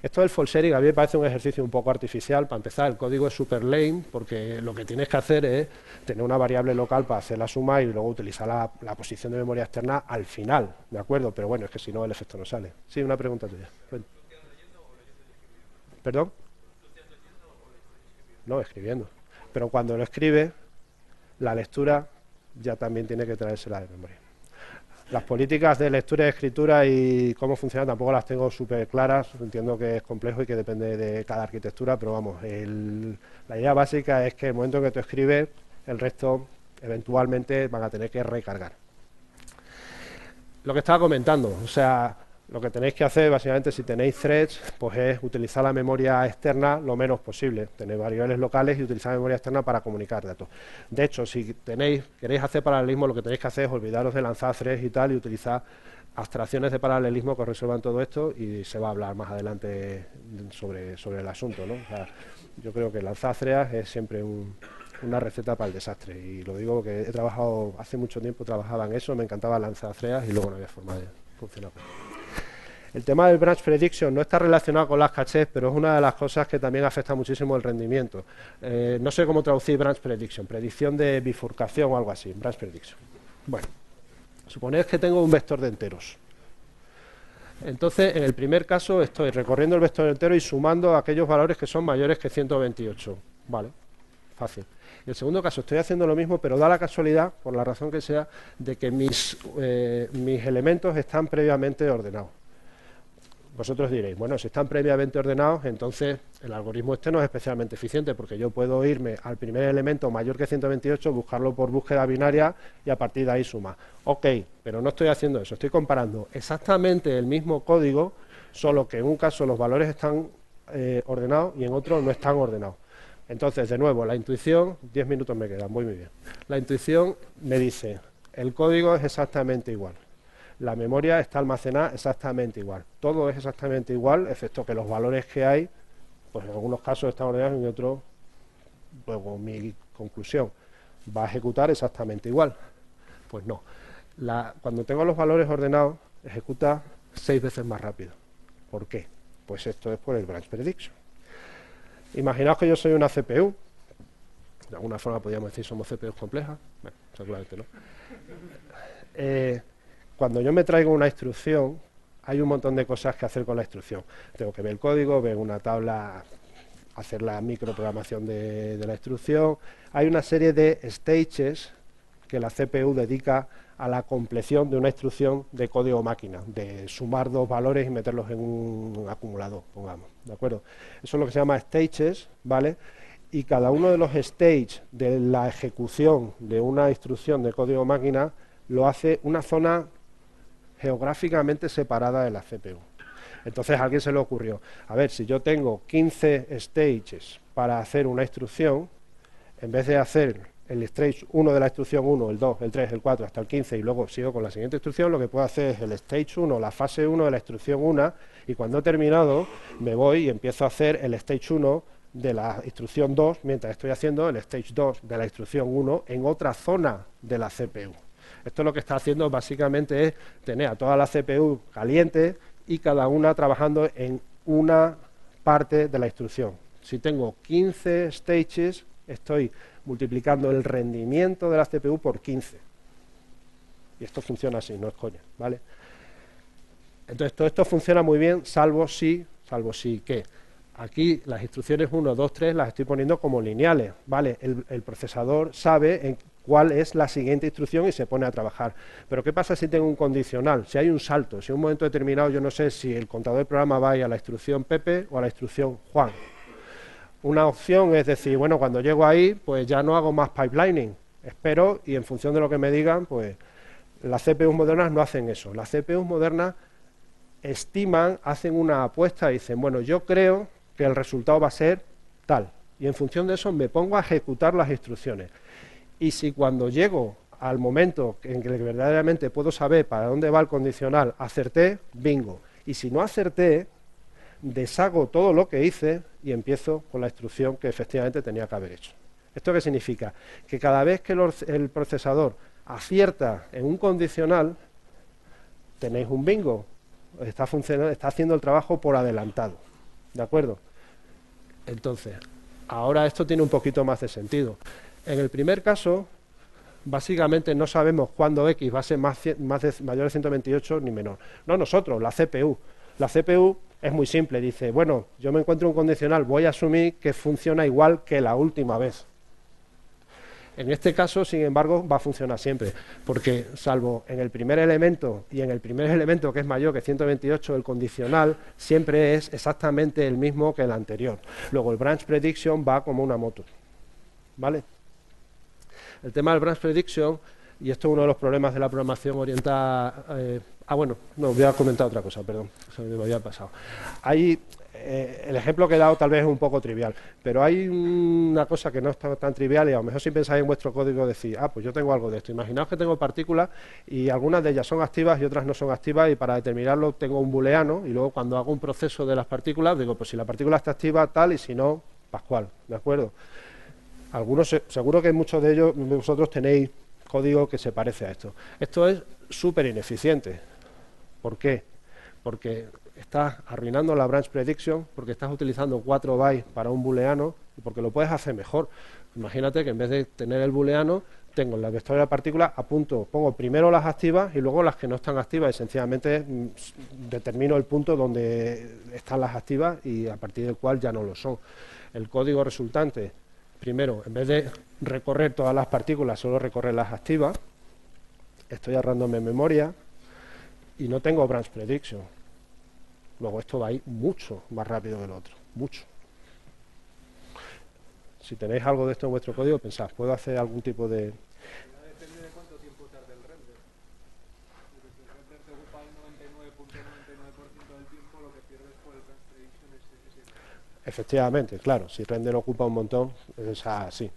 Esto del false sharing a mí me parece un ejercicio un poco artificial. Para empezar, el código es super lame porque lo que tienes que hacer es tener una variable local para hacer la suma y luego utilizar la posición de memoria externa al final, ¿de acuerdo? Pero bueno, es que si no el efecto no sale. Sí, una pregunta tuya. ¿Perdón? No, escribiendo. Pero cuando lo escribe, la lectura ya también tiene que traérsela de memoria. Las políticas de lectura y escritura y cómo funcionan tampoco las tengo súper claras. Entiendo que es complejo y que depende de cada arquitectura, pero vamos, la idea básica es que el momento en que tú escribes, el resto eventualmente van a tener que recargar. Lo que estaba comentando, o sea, lo que tenéis que hacer básicamente si tenéis threads, pues es utilizar la memoria externa lo menos posible, tener variables locales y utilizar la memoria externa para comunicar datos. De hecho, si queréis hacer paralelismo, lo que tenéis que hacer es olvidaros de lanzar threads y tal y utilizar abstracciones de paralelismo que resuelvan todo esto y se va a hablar más adelante sobre el asunto, ¿no? O sea, yo creo que lanzar threads es siempre una receta para el desastre y lo digo porque he trabajado, hace mucho tiempo trabajaba en eso, me encantaba lanzar threads y luego no había forma de funcionar. El tema del branch prediction no está relacionado con las cachés, pero es una de las cosas que también afecta muchísimo el rendimiento. No sé cómo traducir branch prediction, predicción de bifurcación o algo así, branch prediction. Bueno, suponed que tengo un vector de enteros. Entonces, en el primer caso estoy recorriendo el vector entero y sumando aquellos valores que son mayores que 128. Vale, fácil. En el segundo caso estoy haciendo lo mismo, pero da la casualidad, por la razón que sea, de que mis elementos están previamente ordenados. Vosotros diréis, bueno, si están previamente ordenados, entonces el algoritmo este no es especialmente eficiente, porque yo puedo irme al primer elemento mayor que 128, buscarlo por búsqueda binaria y a partir de ahí suma. Ok, pero no estoy haciendo eso, estoy comparando exactamente el mismo código, solo que en un caso los valores están ordenados y en otro no están ordenados. Entonces, de nuevo, la intuición, 10 minutos me quedan, muy bien. La intuición me dice, el código es exactamente igual. La memoria está almacenada exactamente igual. Todo es exactamente igual, excepto que los valores que hay, pues en algunos casos están ordenados y en otros, luego mi conclusión, va a ejecutar exactamente igual. Pues no. Cuando tengo los valores ordenados, ejecuta 6 veces más rápido. ¿Por qué? Pues esto es por el branch prediction. Imaginaos que yo soy una CPU. De alguna forma podríamos decir somos CPUs complejas. Bueno, seguramente no. Cuando yo me traigo una instrucción, hay un montón de cosas que hacer con la instrucción. Tengo que ver el código, ver una tabla, hacer la microprogramación de la instrucción. Hay una serie de stages que la CPU dedica a la compleción de una instrucción de código máquina, de sumar dos valores y meterlos en un acumulador, pongamos, ¿de acuerdo? Eso es lo que se llama stages, ¿vale? Y cada uno de los stages de la ejecución de una instrucción de código máquina lo hace una zona geográficamente separada de la CPU. Entonces a alguien se le ocurrió, a ver, si yo tengo 15 stages para hacer una instrucción, en vez de hacer el stage 1 de la instrucción 1, el 2, el 3, el 4, hasta el 15 y luego sigo con la siguiente instrucción, lo que puedo hacer es el stage 1, la fase 1 de la instrucción 1, y cuando he terminado me voy y empiezo a hacer el stage 1 de la instrucción 2, mientras estoy haciendo el stage 2 de la instrucción 1 en otra zona de la CPU. Esto lo que está haciendo básicamente es tener a toda la CPU caliente y cada una trabajando en una parte de la instrucción. Si tengo 15 stages, estoy multiplicando el rendimiento de la CPU por 15. Y esto funciona así, no es coña, ¿vale? Entonces todo esto funciona muy bien, salvo si que aquí las instrucciones 1, 2, 3 las estoy poniendo como lineales, ¿vale? El procesador sabe cuál es la siguiente instrucción y se pone a trabajar. Pero ¿qué pasa si tengo un condicional? Si hay un salto, si en un momento determinado yo no sé si el contador del programa va a ir a la instrucción Pepe o a la instrucción Juan. Una opción es decir, bueno, cuando llego ahí, pues ya no hago más pipelining, espero y en función de lo que me digan, pues las CPUs modernas no hacen eso. Las CPUs modernas estiman, hacen una apuesta y dicen, bueno, yo creo que el resultado va a ser tal. Y en función de eso me pongo a ejecutar las instrucciones. Y si cuando llego al momento en que verdaderamente puedo saber para dónde va el condicional, acerté, bingo. Y si no acerté, deshago todo lo que hice y empiezo con la instrucción que efectivamente tenía que haber hecho. ¿Esto qué significa? Que cada vez que el procesador acierta en un condicional, tenéis un bingo. Está haciendo el trabajo por adelantado. ¿De acuerdo? Entonces, ahora esto tiene un poquito más de sentido. En el primer caso, básicamente no sabemos cuándo X va a ser mayor de 128 ni menor. No nosotros, la CPU. La CPU es muy simple, dice, bueno, yo me encuentro un condicional, voy a asumir que funciona igual que la última vez. En este caso, sin embargo, va a funcionar siempre, porque salvo en el primer elemento y en el primer elemento que es mayor que 128, el condicional siempre es exactamente el mismo que el anterior. Luego el branch prediction va como una moto, ¿vale? El tema del branch prediction, y esto es uno de los problemas de la programación orientada... bueno, no, voy a comentar otra cosa, perdón, se me había pasado. Hay... el ejemplo que he dado tal vez es un poco trivial, pero hay una cosa que no es tan trivial y a lo mejor si pensáis en vuestro código decís, pues yo tengo algo de esto. Imaginaos que tengo partículas y algunas de ellas son activas y otras no son activas y para determinarlo tengo un booleano y luego cuando hago un proceso de las partículas digo, pues si la partícula está activa tal y si no, pascual, ¿de acuerdo? Algunos, seguro que muchos de ellos, vosotros tenéis código que se parece a esto. Esto es súper ineficiente. ¿Por qué? Porque estás arruinando la branch prediction, porque estás utilizando 4 bytes para un booleano y porque lo puedes hacer mejor. Imagínate que en vez de tener el booleano, tengo en la vector de la partícula, pongo primero las activas y luego las que no están activas y sencillamente determino el punto donde están las activas y a partir del cual ya no lo son. El código resultante, primero, en vez de recorrer todas las partículas, solo recorrer las activas, estoy ahorrándome memoria y no tengo branch prediction. Luego esto va a ir mucho más rápido que el otro, mucho. Si tenéis algo de esto en vuestro código, pensad, ¿puedo hacer algún tipo de...? Depende de cuánto tiempo tarde el render. Si el render te ocupa el 99.99% del tiempo, lo que pierdes por el branch prediction es ese. Efectivamente, claro, si render ocupa un montón, sí,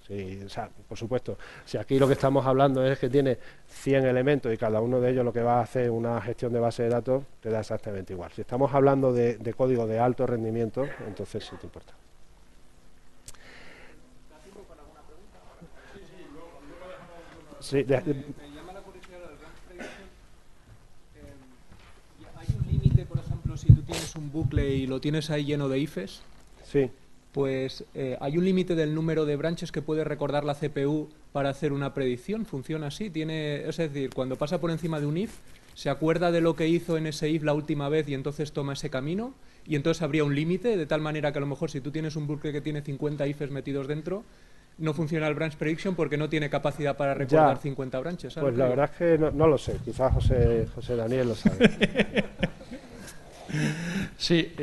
por supuesto. Si aquí lo que estamos hablando es que tiene 100 elementos y cada uno de ellos lo que va a hacer una gestión de base de datos, te da exactamente igual. Si estamos hablando de código de alto rendimiento, entonces sí te importa. ¿Da tiempo para alguna pregunta? Sí, luego Sí, me llama la curiosidad del branch prediction. ¿Hay un límite, por ejemplo, si tú tienes un bucle y lo tienes ahí lleno de ifs? sí. Pues hay un límite del número de branches que puede recordar la CPU para hacer una predicción. ¿Funciona así? Es decir, cuando pasa por encima de un if, se acuerda de lo que hizo en ese if la última vez y entonces toma ese camino. Y entonces habría un límite, de tal manera que a lo mejor si tú tienes un bucle que tiene 50 ifs metidos dentro, no funciona el branch prediction porque no tiene capacidad para recordar 50 branches. Pues la verdad es que no lo sé. Quizás José Daniel lo sabe. Sí,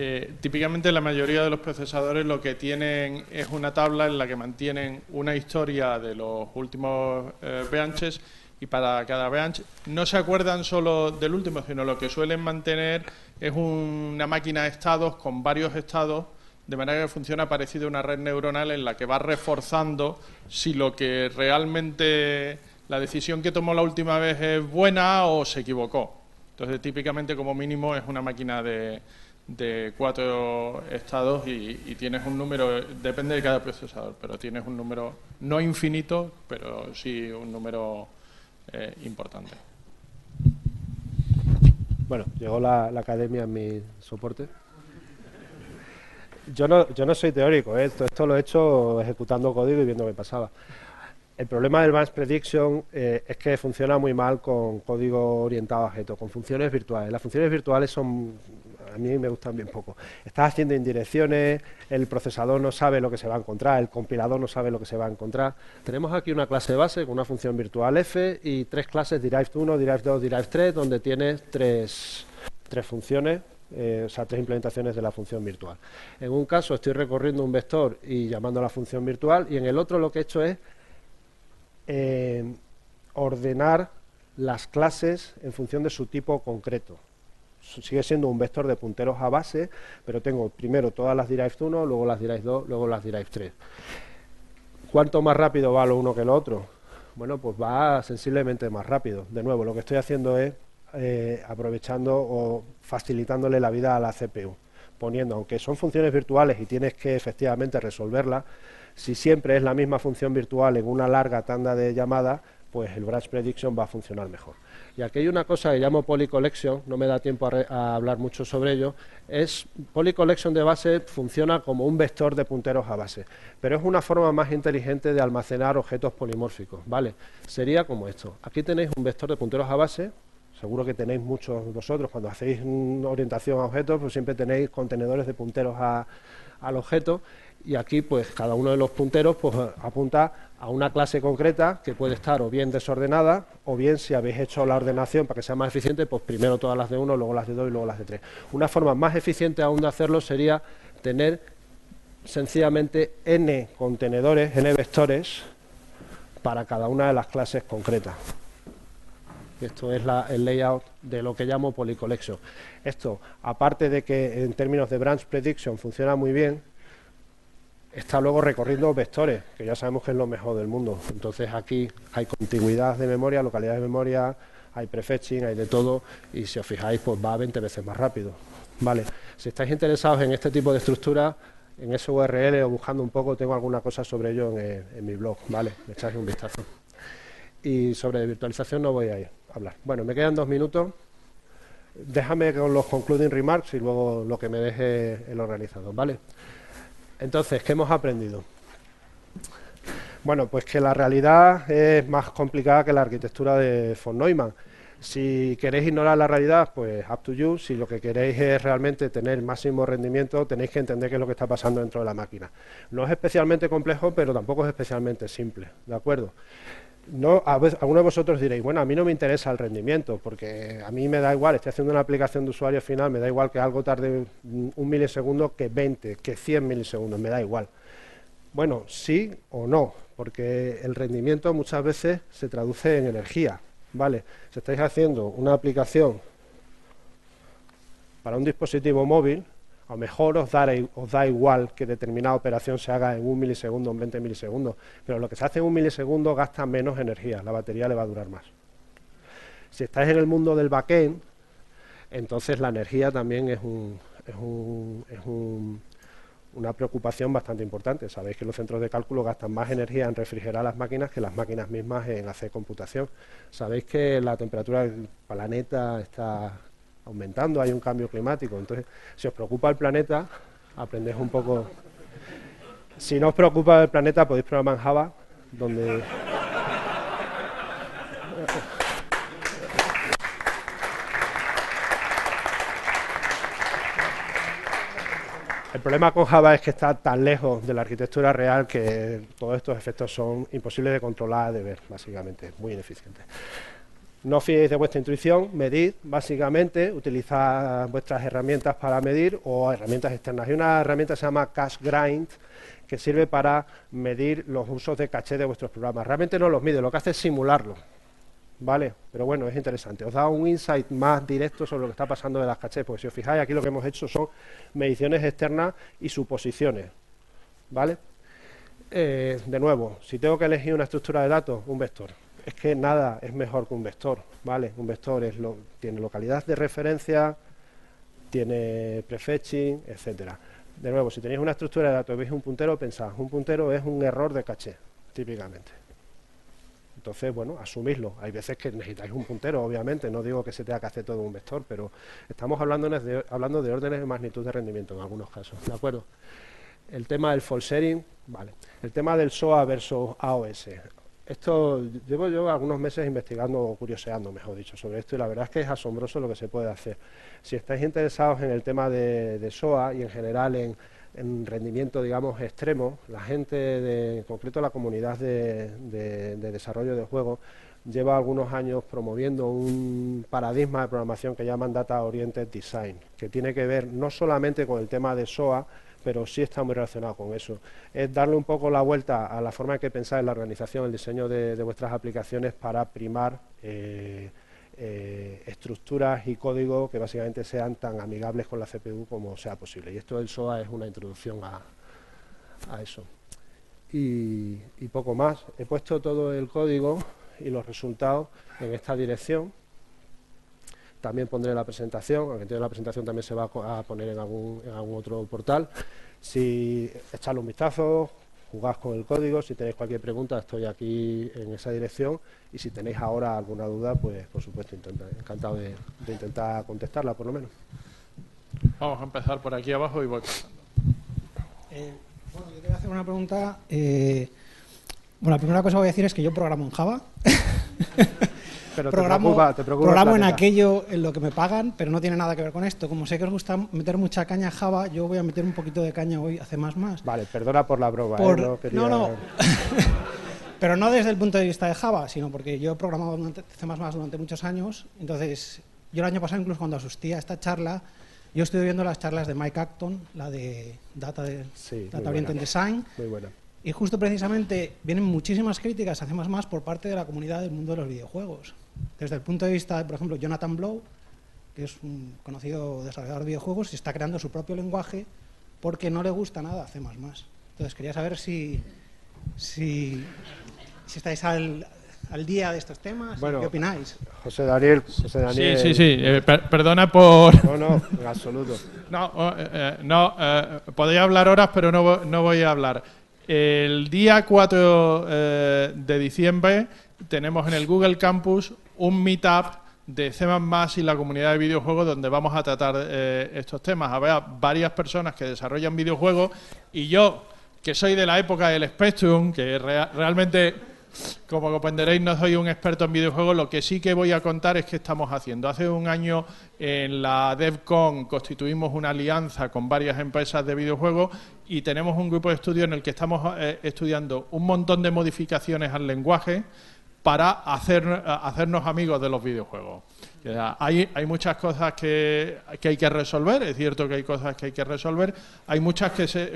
típicamente la mayoría de los procesadores lo que tienen es una tabla en la que mantienen una historia de los últimos branches y para cada branch no se acuerdan solo del último, sino lo que suelen mantener es una máquina de estados con varios estados, de manera que funciona parecido a una red neuronal en la que va reforzando si lo que realmente la decisión que tomó la última vez es buena o se equivocó. Entonces, típicamente, como mínimo, es una máquina de 4 estados y tienes un número, depende de cada procesador, pero tienes un número no infinito, pero sí un número importante. Bueno, llegó la academia en mi soporte. Yo no soy teórico, esto lo he hecho ejecutando código y viendo qué pasaba. El problema del branch prediction es que funciona muy mal con código orientado a objetos, con funciones virtuales. Las funciones virtuales a mí me gustan bien poco. Estás haciendo indirecciones, el procesador no sabe lo que se va a encontrar, el compilador no sabe lo que se va a encontrar. Tenemos aquí una clase base con una función virtual f y 3 clases derived 1, derived 2, derived 3, donde tienes tres funciones. 3 implementaciones de la función virtual. En un caso estoy recorriendo un vector y llamando a la función virtual y en el otro lo que he hecho es ordenar las clases en función de su tipo concreto. Sigue siendo un vector de punteros a base, pero tengo primero todas las derived 1, luego las derived 2, luego las derived 3. ¿Cuánto más rápido va lo uno que lo otro? Bueno, pues va sensiblemente más rápido. De nuevo, lo que estoy haciendo es aprovechando o facilitándole la vida a la CPU, poniendo, aunque son funciones virtuales y tienes que efectivamente resolverlas, si siempre es la misma función virtual en una larga tanda de llamadas, pues el branch prediction va a funcionar mejor. Y aquí hay una cosa que llamo polycollection, no me da tiempo a hablar mucho sobre ello, polycollection de base funciona como un vector de punteros a base, pero es una forma más inteligente de almacenar objetos polimórficos, ¿vale? Sería como esto. Aquí tenéis un vector de punteros a base, seguro que tenéis muchos vosotros, cuando hacéis orientación a objetos, pues siempre tenéis contenedores de punteros al objeto, y aquí pues cada uno de los punteros pues apunta a una clase concreta que puede estar o bien desordenada o bien, si habéis hecho la ordenación para que sea más eficiente, pues primero todas las de 1, luego las de 2 y luego las de 3. Una forma más eficiente aún de hacerlo sería tener sencillamente n contenedores, n vectores para cada una de las clases concretas. Esto es el layout de lo que llamo polycollection. Esto, aparte de que en términos de branch prediction funciona muy bien, está luego recorriendo vectores, que ya sabemos que es lo mejor del mundo. Entonces aquí hay contiguidad de memoria, localidad de memoria, hay prefetching, hay de todo, y si os fijáis, pues va 20 veces más rápido. Vale. Si estáis interesados en este tipo de estructura, en ese URL o buscando un poco, tengo alguna cosa sobre ello en mi blog, ¿vale? Le echáis un vistazo. Y sobre virtualización no voy a hablar. Bueno, me quedan 2 minutos. Déjame con los concluding remarks y luego lo que me deje el organizador, ¿vale? Entonces, ¿qué hemos aprendido? Bueno, pues que la realidad es más complicada que la arquitectura de von Neumann. Si queréis ignorar la realidad, pues up to you. Si lo que queréis es realmente tener máximo rendimiento, tenéis que entender qué es lo que está pasando dentro de la máquina. No es especialmente complejo, pero tampoco es especialmente simple, ¿de acuerdo? No, algunos de vosotros diréis, bueno, a mí no me interesa el rendimiento, porque a mí me da igual, estoy haciendo una aplicación de usuario final, me da igual que algo tarde 1 milisegundo que 20, que 100 milisegundos, me da igual. Bueno, sí o no, porque el rendimiento muchas veces se traduce en energía, ¿vale? Si estáis haciendo una aplicación para un dispositivo móvil, a lo mejor os da igual que determinada operación se haga en 1 milisegundo o en 20 milisegundos, pero lo que se hace en 1 milisegundo gasta menos energía, la batería le va a durar más. Si estáis en el mundo del backend, entonces la energía también es una preocupación bastante importante. Sabéis que los centros de cálculo gastan más energía en refrigerar las máquinas que las máquinas mismas en hacer computación. Sabéis que la temperatura del planeta está aumentando, hay un cambio climático. Entonces, si os preocupa el planeta, aprendéis un poco. Si no os preocupa el planeta, podéis programar en Java, donde... El problema con Java es que está tan lejos de la arquitectura real que todos estos efectos son imposibles de controlar, de ver, básicamente, muy ineficientes. No os fiéis de vuestra intuición, medid, básicamente, utilizad vuestras herramientas para medir o herramientas externas. Hay una herramienta que se llama CacheGrind, que sirve para medir los usos de caché de vuestros programas. Realmente no los mide, lo que hace es simularlo, ¿vale? Pero bueno, es interesante. Os da un insight más directo sobre lo que está pasando de las cachés, porque si os fijáis, aquí lo que hemos hecho son mediciones externas y suposiciones, ¿vale? De nuevo, si tengo que elegir una estructura de datos, un vector. Es que nada es mejor que un vector, ¿vale? Un vector tiene localidad de referencia, tiene prefetching, etcétera. De nuevo, si tenéis una estructura de datos y veis un puntero, pensad, un puntero es un error de caché, típicamente. Entonces, bueno, asumidlo. Hay veces que necesitáis un puntero, obviamente, no digo que se tenga que hacer todo un vector, pero estamos hablando de órdenes de magnitud de rendimiento en algunos casos, ¿de acuerdo? El tema del fault sharing, vale. El tema del SOA versus AOS. Esto llevo yo algunos meses investigando o curioseando, mejor dicho, sobre esto y la verdad es que es asombroso lo que se puede hacer. Si estáis interesados en el tema de SOA y en general en rendimiento, digamos, extremo, la gente, en concreto la comunidad de desarrollo de juegos, lleva algunos años promoviendo un paradigma de programación que llaman Data Oriented Design, que tiene que ver no solamente con el tema de SOA, pero sí está muy relacionado con eso. Es darle un poco la vuelta a la forma en que pensáis la organización, el diseño de vuestras aplicaciones para primar estructuras y código que básicamente sean tan amigables con la CPU como sea posible. Y esto del SOA es una introducción a eso. Y poco más. He puesto todo el código y los resultados en esta dirección. También pondré la presentación, aunque entiendo la presentación también se va a poner en algún otro portal. Si echarle un vistazo, jugad con el código. Si tenéis cualquier pregunta, estoy aquí en esa dirección, y si tenéis ahora alguna duda, pues por supuesto encantado de intentar contestarla, por lo menos. Vamos a empezar por aquí abajo y voy pasando. Bueno, yo te voy a hacer una pregunta. Bueno, la primera cosa que voy a decir es que yo programo en Java. Pero programo te preocupa en Planeta. aquello en lo que me pagan, pero no tiene nada que ver con esto. Como sé que os gusta meter mucha caña a Java, yo voy a meter un poquito de caña hoy a C++. Vale, perdona por la broma. No. Pero no desde el punto de vista de Java, sino porque yo he programado C++ durante muchos años. Entonces, yo el año pasado, incluso cuando asistí a esta charla, yo estuve viendo las charlas de Mike Acton, la de Data Oriented Design. Muy buena. Y justo precisamente vienen muchísimas críticas a C++ por parte de la comunidad del mundo de los videojuegos. Desde el punto de vista, por ejemplo, Jonathan Blow, que es un conocido desarrollador de videojuegos, y está creando su propio lenguaje porque no le gusta nada C++. Entonces quería saber si estáis al día de estos temas, bueno, ¿qué opináis? José Daniel. Sí. Perdona por... No, en absoluto. Podéis hablar horas, pero no voy a hablar. El día 4 de diciembre tenemos en el Google Campus un meetup de C++ y la comunidad de videojuegos donde vamos a tratar estos temas. Habrá varias personas que desarrollan videojuegos y yo, que soy de la época del Spectrum, que realmente, como comprenderéis, no soy un experto en videojuegos, lo que sí que voy a contar es qué estamos haciendo. Hace un año en la DevCon constituimos una alianza con varias empresas de videojuegos y tenemos un grupo de estudio en el que estamos estudiando un montón de modificaciones al lenguaje para hacernos amigos de los videojuegos. O sea, hay muchas cosas que hay que resolver, es cierto que hay cosas que hay que resolver, hay muchas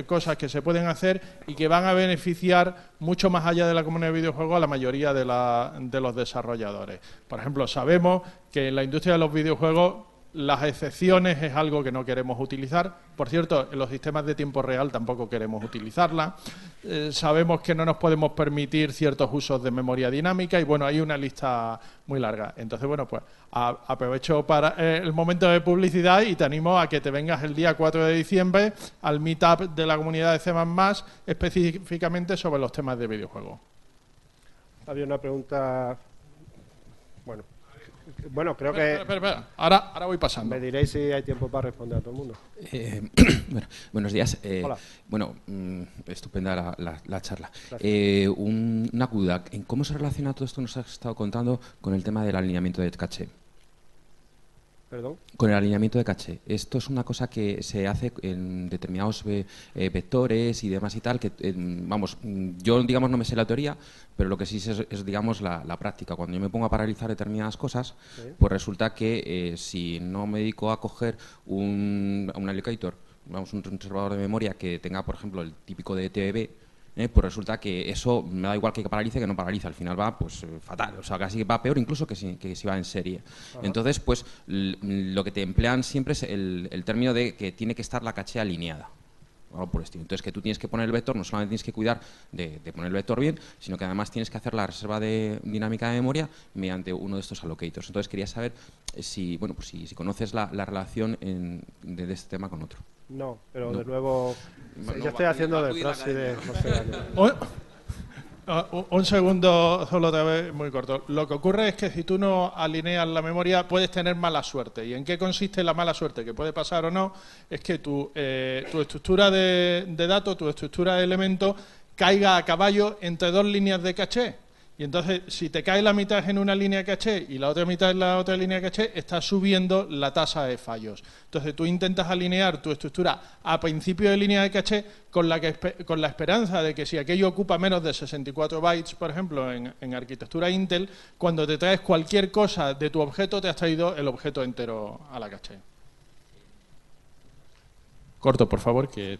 cosas que se pueden hacer y que van a beneficiar mucho más allá de la comunidad de videojuegos a la mayoría de los desarrolladores. Por ejemplo, sabemos que en la industria de los videojuegos las excepciones es algo que no queremos utilizar. Por cierto, en los sistemas de tiempo real tampoco queremos utilizarla. Sabemos que no nos podemos permitir ciertos usos de memoria dinámica y, bueno, hay una lista muy larga. Entonces, bueno, pues aprovecho para el momento de publicidad y te animo a que te vengas el día 4 de diciembre al meetup de la comunidad de C++, específicamente sobre los temas de videojuegos. Había una pregunta... Bueno, creo que... Espera. Ahora voy pasando. Me diréis si hay tiempo para responder a todo el mundo. Buenos días. Hola. Bueno, estupenda la charla. Una duda. ¿En cómo se relaciona todo esto que nos has estado contando con el tema del alineamiento de caché? ¿Perdón? Con el alineamiento de caché. Esto es una cosa que se hace en determinados vectores y demás y tal, que, vamos, yo, digamos, no me sé la teoría, pero lo que sí sé es digamos, la práctica. Cuando yo me pongo a paralizar determinadas cosas, ¿sí? Pues resulta que si no me dedico a coger un allocator, vamos, un reservador de memoria que tenga, por ejemplo, el típico de TBB, pues resulta que eso me da igual que paralice que no paralice, al final va pues fatal, o sea, casi va peor incluso que si va en serie. Ajá. Entonces, pues lo que te emplean siempre es el término de que tiene que estar la caché alineada. Algo por el estilo. Entonces, que tú tienes que poner el vector, no solamente tienes que cuidar de poner el vector bien, sino que además tienes que hacer la reserva de dinámica de memoria mediante uno de estos allocators. Entonces, quería saber si conoces la relación de este tema con otro. No, pero de nuevo, yo estoy haciendo de frase de José Daniel. Un segundo, solo otra vez, muy corto. Lo que ocurre es que si tú no alineas la memoria puedes tener mala suerte. ¿Y en qué consiste la mala suerte? Que puede pasar o no, es que tu estructura de datos, tu estructura de elementos, caiga a caballo entre dos líneas de caché. Y entonces, si te cae la mitad en una línea de caché y la otra mitad en la otra línea de caché, estás subiendo la tasa de fallos. Entonces, tú intentas alinear tu estructura a principio de línea de caché con la esperanza de que si aquello ocupa menos de 64 bytes, por ejemplo, en arquitectura Intel, cuando te traes cualquier cosa de tu objeto, te has traído el objeto entero a la caché. Corto, por favor, que...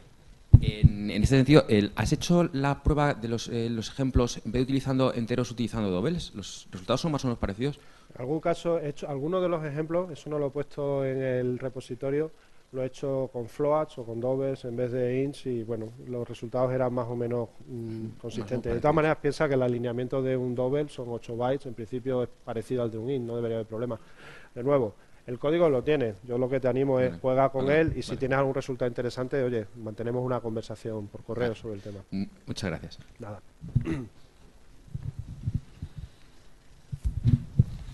En este sentido, ¿has hecho la prueba de los ejemplos, en vez de utilizando enteros, utilizando doubles? ¿Los resultados son más o menos parecidos? En algún caso, he hecho algunos de los ejemplos, eso no lo he puesto en el repositorio, lo he hecho con floats o con doubles en vez de ints y, bueno, los resultados eran más o menos consistentes. De todas maneras, piensa que el alineamiento de un double son 8 bytes, en principio es parecido al de un int, no debería haber problema. De nuevo, El código lo tienes. Yo lo que te animo es juega con Vale, él y si vale. tienes algún resultado interesante, oye, mantenemos una conversación por correo sobre el tema. Muchas gracias. Nada.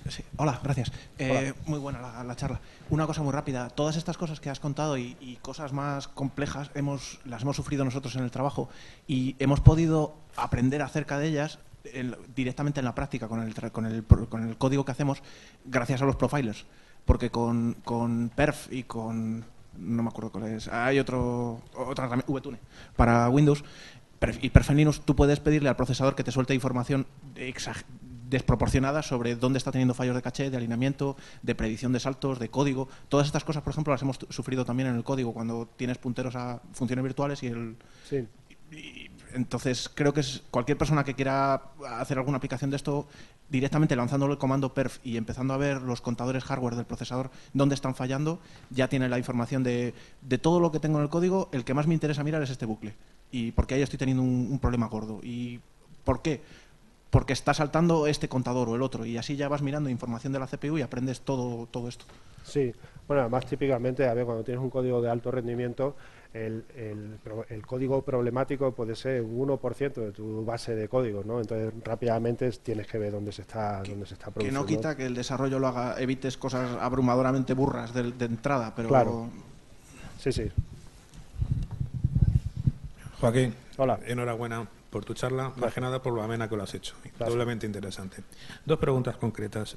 Sí, hola, gracias. Hola. Muy buena la charla. Una cosa muy rápida. Todas estas cosas que has contado y cosas más complejas las hemos sufrido nosotros en el trabajo y hemos podido aprender acerca de ellas directamente en la práctica con el código que hacemos gracias a los profilers. Porque con Perf y con... no me acuerdo cuál es. Hay otra herramienta, VTune, para Windows. Y Perf en Linux, tú puedes pedirle al procesador que te suelte información desproporcionada sobre dónde está teniendo fallos de caché, de alineamiento, de predicción de saltos, de código. Todas estas cosas, por ejemplo, las hemos sufrido también en el código cuando tienes punteros a funciones virtuales Sí. y entonces creo que cualquier persona que quiera hacer alguna aplicación de esto, directamente lanzándole el comando perf y empezando a ver los contadores hardware del procesador dónde están fallando, ya tiene la información de todo lo que tengo en el código. El que más me interesa mirar es este bucle, y porque ahí estoy teniendo un problema gordo. ¿Y por qué? Porque está saltando este contador o el otro, y así ya vas mirando información de la CPU y aprendes todo esto. Sí, bueno, además típicamente, a ver, cuando tienes un código de alto rendimiento, el código problemático puede ser un 1% de tu base de código, ¿no? Entonces rápidamente tienes que ver dónde se está produciendo. Que no quita que el desarrollo lo haga, evites cosas abrumadoramente burras de entrada, pero... Claro. Sí, sí. Joaquín, Hola. enhorabuena por tu charla, más que nada por lo amena que lo has hecho. Gracias. Doblemente interesante. Dos preguntas concretas.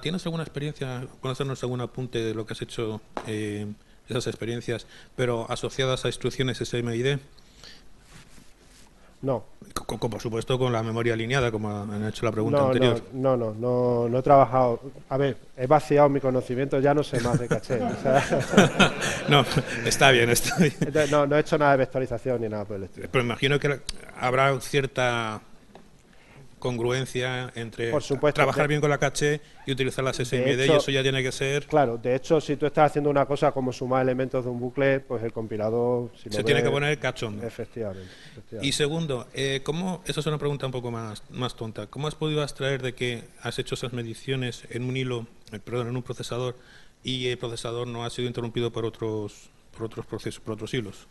¿Tienes alguna experiencia, conocernos algún apunte de lo que has hecho, esas experiencias, pero asociadas a instrucciones SMID? No. Por supuesto, con la memoria alineada, como han hecho la pregunta anterior. No he trabajado. A ver, he vaciado mi conocimiento, ya no sé más de caché. O sea, No, está bien, está bien. entonces, no he hecho nada de vectorización ni nada por el estilo. Pero imagino que habrá cierta congruencia entre Por supuesto, trabajar bien con la caché y utilizar las SMD, hecho, y eso ya tiene que ser... Claro, de hecho, si tú estás haciendo una cosa como sumar elementos de un bucle, pues el compilador... Si se tiene que poner cachondo. Efectivamente. Y segundo, ¿cómo, esa es una pregunta un poco más tonta, ¿cómo has podido abstraer de que has hecho esas mediciones en un hilo, en un procesador, y el procesador no ha sido interrumpido por otros procesos, por otros hilos?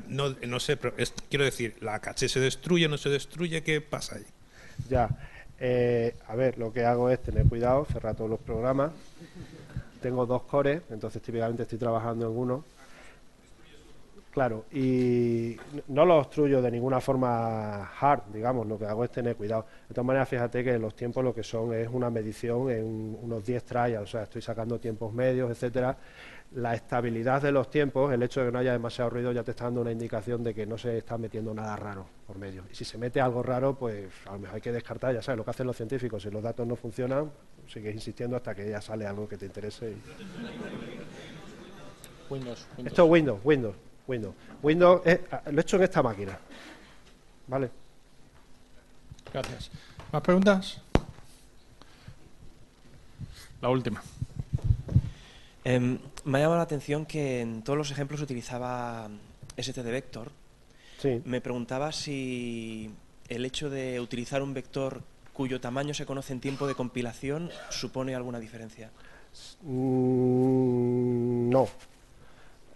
No sé, pero quiero decir, ¿la caché se destruye, no se destruye? ¿Qué pasa ahí? Ya. A ver, lo que hago es tener cuidado, cerrar todos los programas. Tengo 2 cores, entonces típicamente estoy trabajando en uno. Claro, y no lo obstruyo de ninguna forma hard, digamos, lo que hago es tener cuidado. De todas maneras, fíjate que los tiempos lo que son es una medición en unos 10 trials, o sea, estoy sacando tiempos medios, etcétera. La estabilidad de los tiempos, el hecho de que no haya demasiado ruido, ya te está dando una indicación de que no se está metiendo nada raro por medio. Y si se mete algo raro, pues a lo mejor hay que descartar, ya sabes, lo que hacen los científicos. Si los datos no funcionan, sigues insistiendo hasta que ya sale algo que te interese. Windows. Esto es Windows. Windows lo he hecho en esta máquina. ¿Vale? Gracias. ¿Más preguntas? La última. Me ha llamado la atención que en todos los ejemplos utilizaba std vector. Sí. Me preguntaba si el hecho de utilizar un vector cuyo tamaño se conoce en tiempo de compilación supone alguna diferencia. No.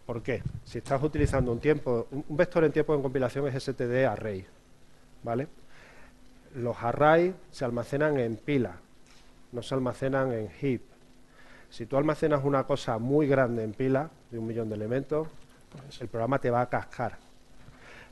¿Por qué? Si estás utilizando un vector en tiempo de compilación es std array, ¿vale? Los arrays se almacenan en pila, no se almacenan en heap. Si tú almacenas una cosa muy grande en pila, de 1 millón de elementos, el programa te va a cascar.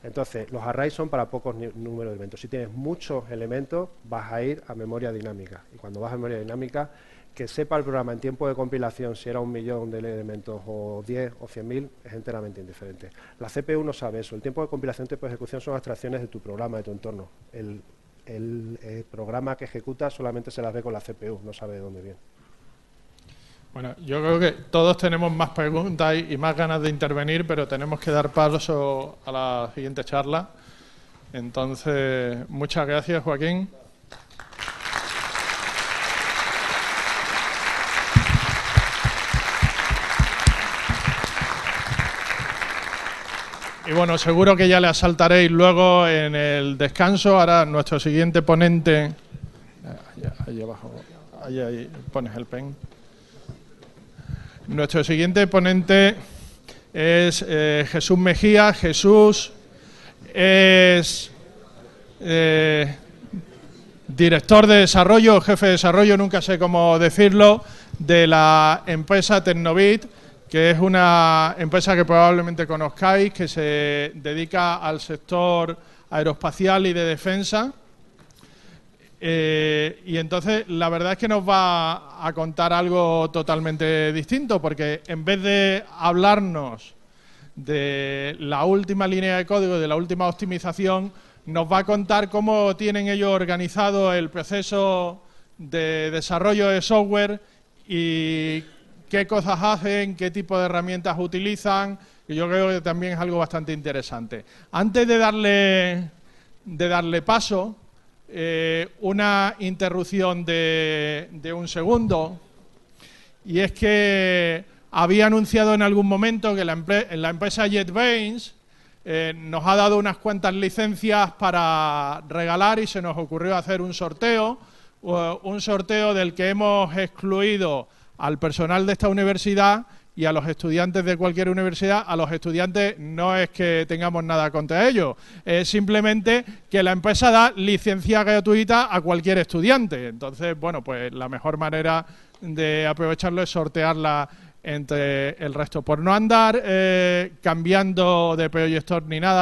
Entonces, los arrays son para pocos números de elementos. Si tienes muchos elementos, vas a ir a memoria dinámica. Y cuando vas a memoria dinámica, que sepa el programa en tiempo de compilación si era 1 millón de elementos o 10 o 100.000 es enteramente indiferente. La CPU no sabe eso. El tiempo de compilación y tiempo de ejecución son abstracciones de tu programa, de tu entorno. El programa que ejecuta solamente se las ve con la CPU, no sabe de dónde viene. Bueno, yo creo que todos tenemos más preguntas y más ganas de intervenir, pero tenemos que dar paso a la siguiente charla. Entonces, muchas gracias, Joaquín. Y bueno, seguro que ya le asaltaréis luego en el descanso. Ahora nuestro siguiente ponente... Ahí abajo, ahí pones el pen. Nuestro siguiente ponente es Jesús Mejía. Jesús es director de desarrollo, jefe de desarrollo, nunca sé cómo decirlo, de la empresa Tecnobit, que es una empresa que probablemente conozcáis, que se dedica al sector aeroespacial y de defensa. Y entonces la verdad es que nos va a contar algo totalmente distinto, porque en vez de hablarnos de la última línea de código, de la última optimización, nos va a contar cómo tienen ellos organizado el proceso de desarrollo de software y qué cosas hacen, qué tipo de herramientas utilizan, y yo creo que también es algo bastante interesante. Antes de darle paso, una interrupción de un segundo, y es que había anunciado en algún momento que la empresa JetBrains nos ha dado unas cuantas licencias para regalar y se nos ocurrió hacer un sorteo del que hemos excluido al personal de esta universidad y a los estudiantes de cualquier universidad. A los estudiantes no es que tengamos nada contra ellos, es simplemente que la empresa da licencia gratuita a cualquier estudiante. Entonces, bueno, pues la mejor manera de aprovecharlo es sortearla entre el resto. Por no andar cambiando de proyector ni nada,